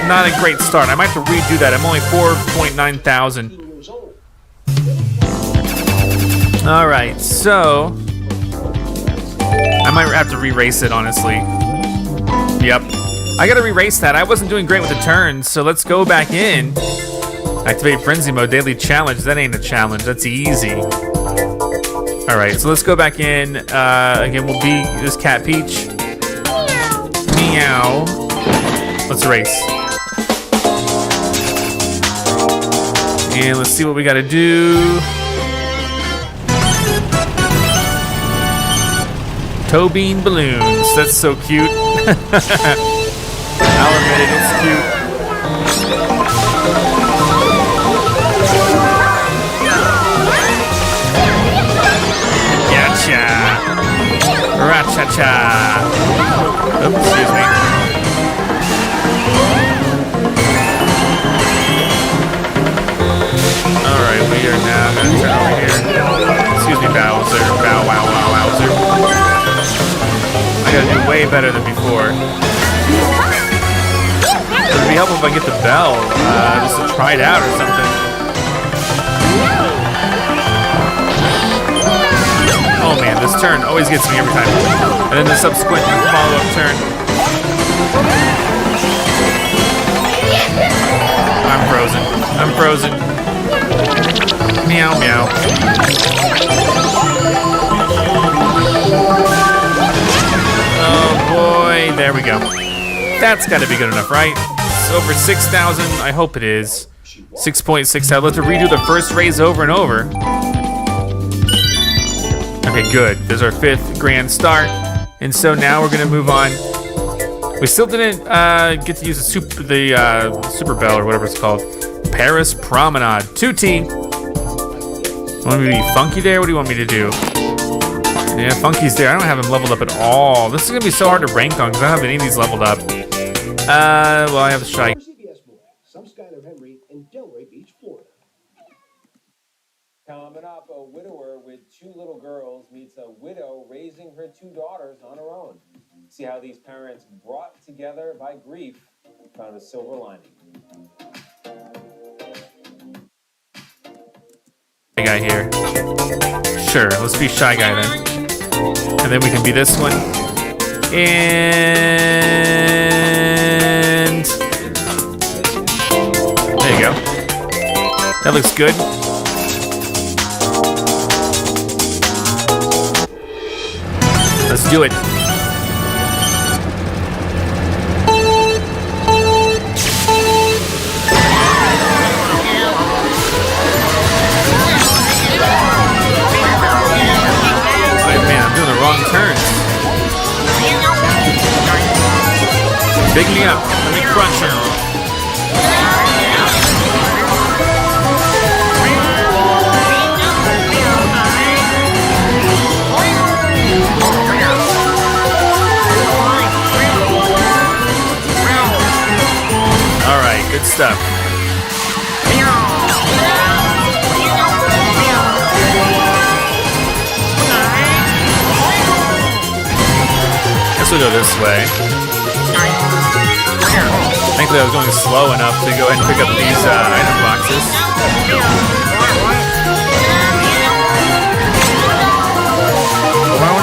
Not a great start. I might have to redo that. I'm only 4.9 thousand. Alright, so I might have to re-race it, honestly. Yep. I gotta re-race that. I wasn't doing great with the turns, so let's go back in. Activate Frenzy Mode, Daily Challenge. That ain't a challenge. That's easy. Alright, so let's go back in. Again, we'll be this Cat Peach. Meow. Let's race. And let's see what we gotta do. Toe bean balloons. That's so cute. I'll admit it, it's cute. Gotcha. Ra-cha-cha. Oops, excuse me. Alright, we are now going to turn over here. Excuse me, Bowser. Bow, wow, wow, Wowzer. I gotta do way better than before. It would be helpful if I get the bell, just to try it out or something. Oh man, this turn always gets me every time. And then the subsequent follow-up turn. I'm frozen. I'm frozen. Meow, meow. Oh boy, there we go. That's gotta be good enough, right? It's over 6,000, I hope it is. 6.6, let's redo the first raise over and over. Okay, good. There's our 5th grand start. And so now we're gonna move on. We still didn't get to use the super bell or whatever it's called. Paris Promenade. 2T. Want me to be funky there? What do you want me to do? Yeah, Funky's there. I don't have him leveled up at all. This is gonna be so hard to rank on because I don't have any of these leveled up. Well, I have a Shy. Some Skyler Henry in Delray Beach, Florida. Coming up, a widower with 2 little girls meets a widow raising her 2 daughters on her own. See how these parents brought together by grief found a silver lining. Shy Guy here. Sure, let's be Shy Guy then. And then we can be this one. And there you go. That looks good. Let's do it. Wrong turns. Big me up. Let me crunch him. All right, good stuff. We'll go this way. Thankfully, I was going slow enough to go ahead and pick up these item boxes. Oh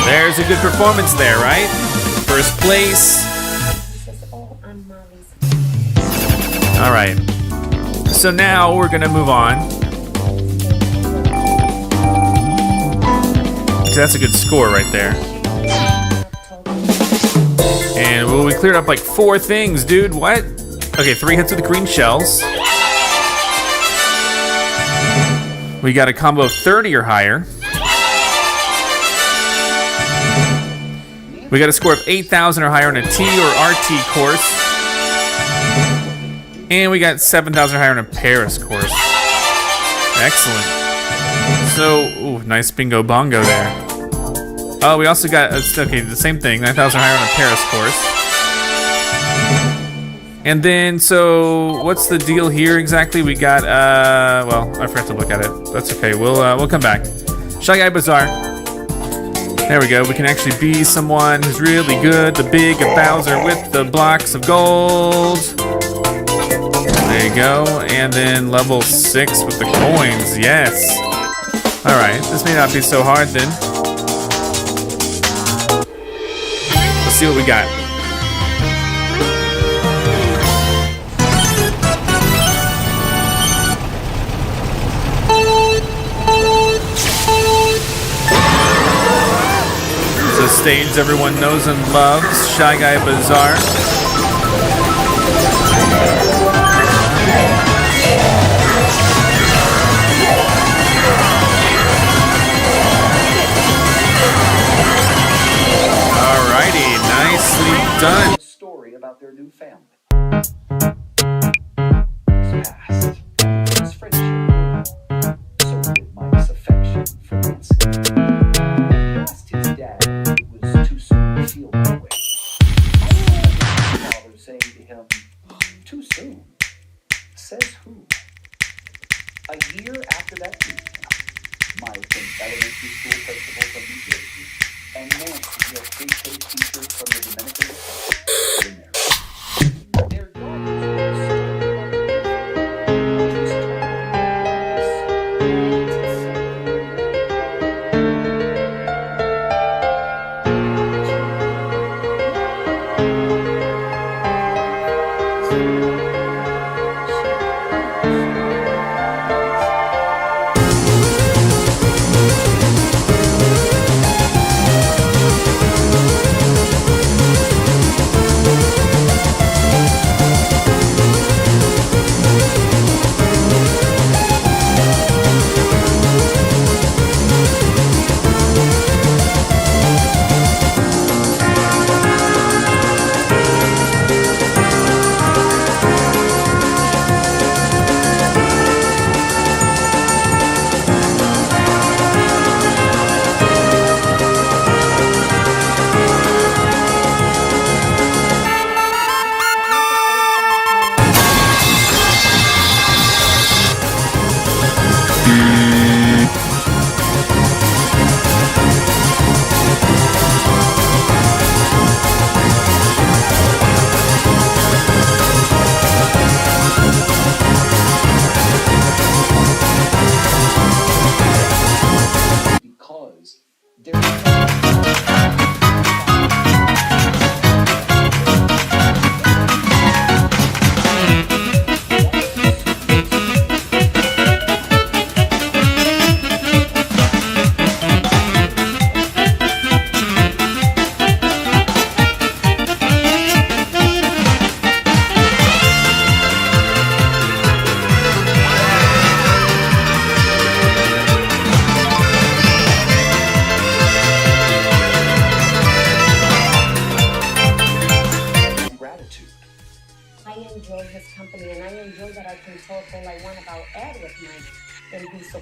no! There's a good performance there, right? First place. All right. So now we're gonna move on. That's a good score right there. And well, we cleared up like 4 things, dude. What? Okay, 3 hits with the green shells. We got a combo of 30 or higher. We got a score of 8,000 or higher on a T or RT course. And we got 7,000 or higher on a Paris course. Excellent. So, ooh, nice bingo bongo there. Oh, we also got, okay, the same thing, 9,000 higher on a Paris course. And then, so, what's the deal here exactly? We got, well, I forgot to look at it. That's okay, we'll come back. Shy Guy Bazaar. There we go, we can actually be someone who's really good. The big Bowser with the blocks of gold. There you go, and then level 6 with the coins, yes. Alright, this may not be so hard then. Let's see what we got. It's a stage everyone knows and loves, Shy Guy Bazaar. soon. Says who? A year after that tweet came out, Mike, an elementary school principal from New Jersey, and Nancy, a pre-K teacher from the Dominican Republic, were married. Their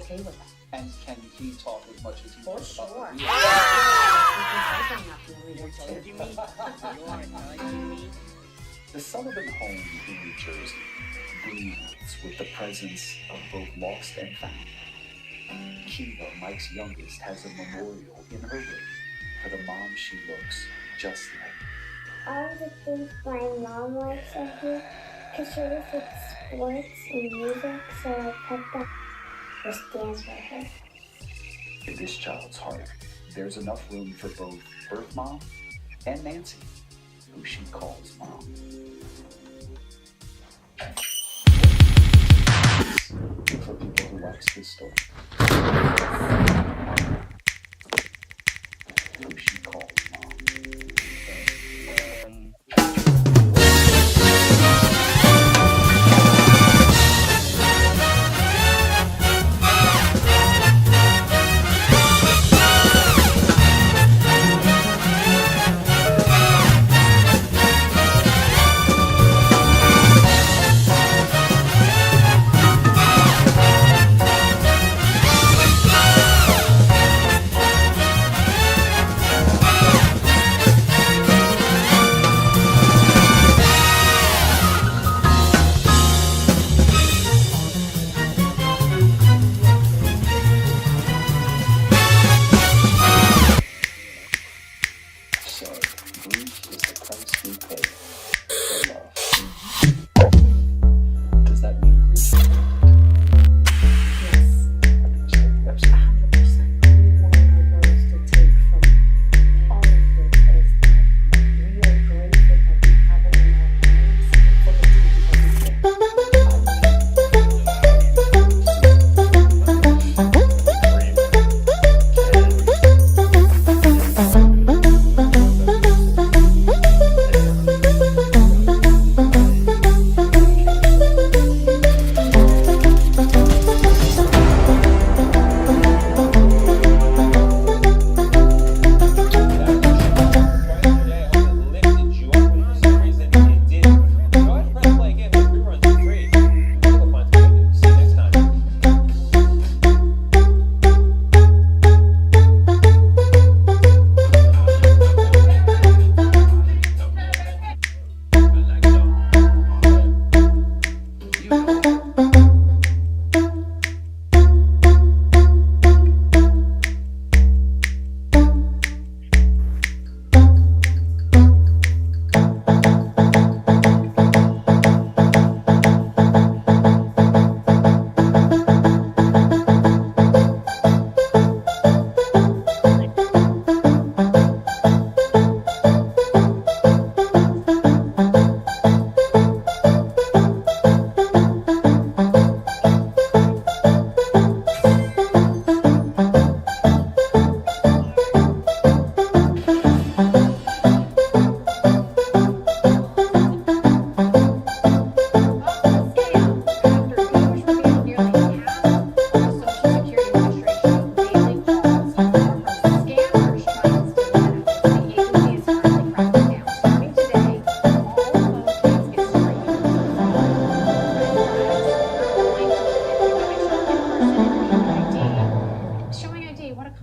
okay with that. And can he talk as much as he wants For sure. about the Sullivan home in New Jersey breathes with the presence of both lost and found. Kiva, Mike's youngest, has a memorial in her room for the mom she looks just like. All the things my mom likes are here because she was with sports and music, so I put that or stands for her. In this child's heart, there's enough room for both birth mom and Nancy, who she calls mom. For people who likes this story, who she calls mom.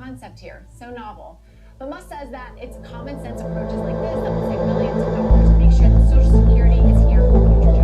concept here, so novel. But Musk says that it's common sense approaches like this that will save millions of dollars and make sure that Social Security is here for future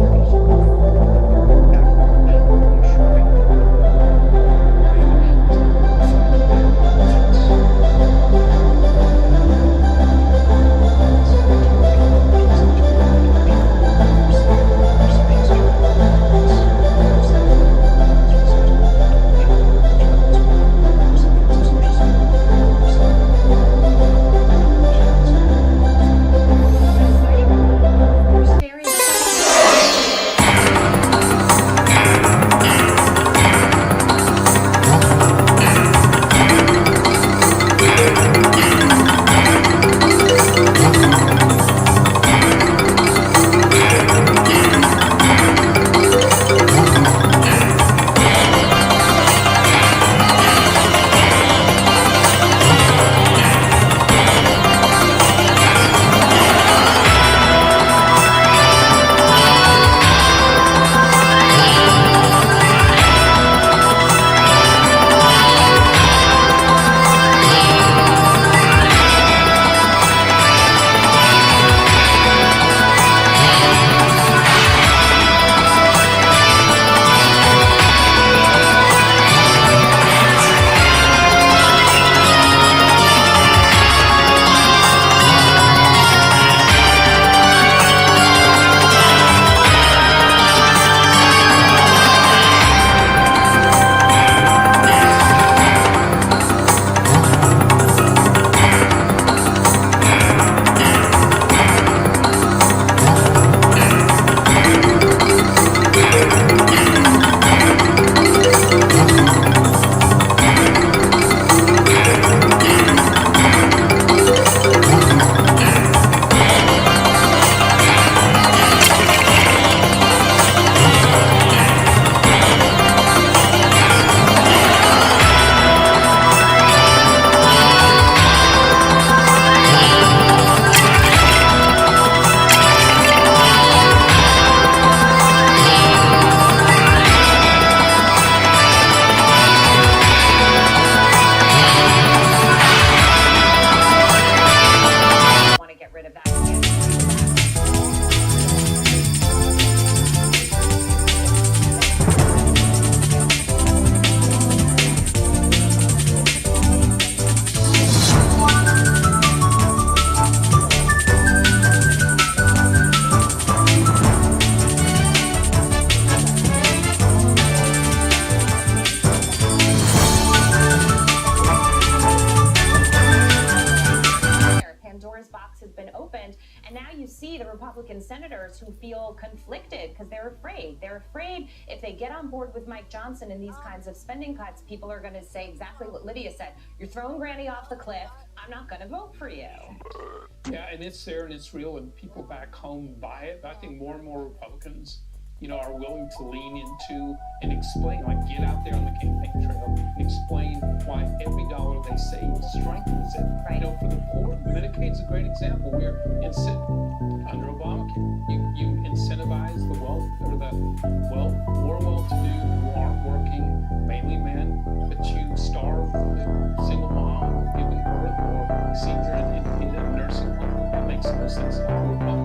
Republican senators who feel conflicted because they're afraid. They're afraid if they get on board with Mike Johnson and these kinds of spending cuts, people are going to say exactly what Lydia said. You're throwing Granny off the cliff. I'm not going to vote for you. Yeah, and it's there and it's real, and people back home buy it. But I think more and more Republicans, are willing to lean into and explain, like get out there on the campaign trail and explain why every dollar they save strengthens it. Right. For the poor, Medicaid's a great example. We're under Obamacare, you incentivize the wealth or the more well-to-do who aren't working, mainly men, but you starve the single mom giving birth or senior in a nursing home. That makes no sense at all.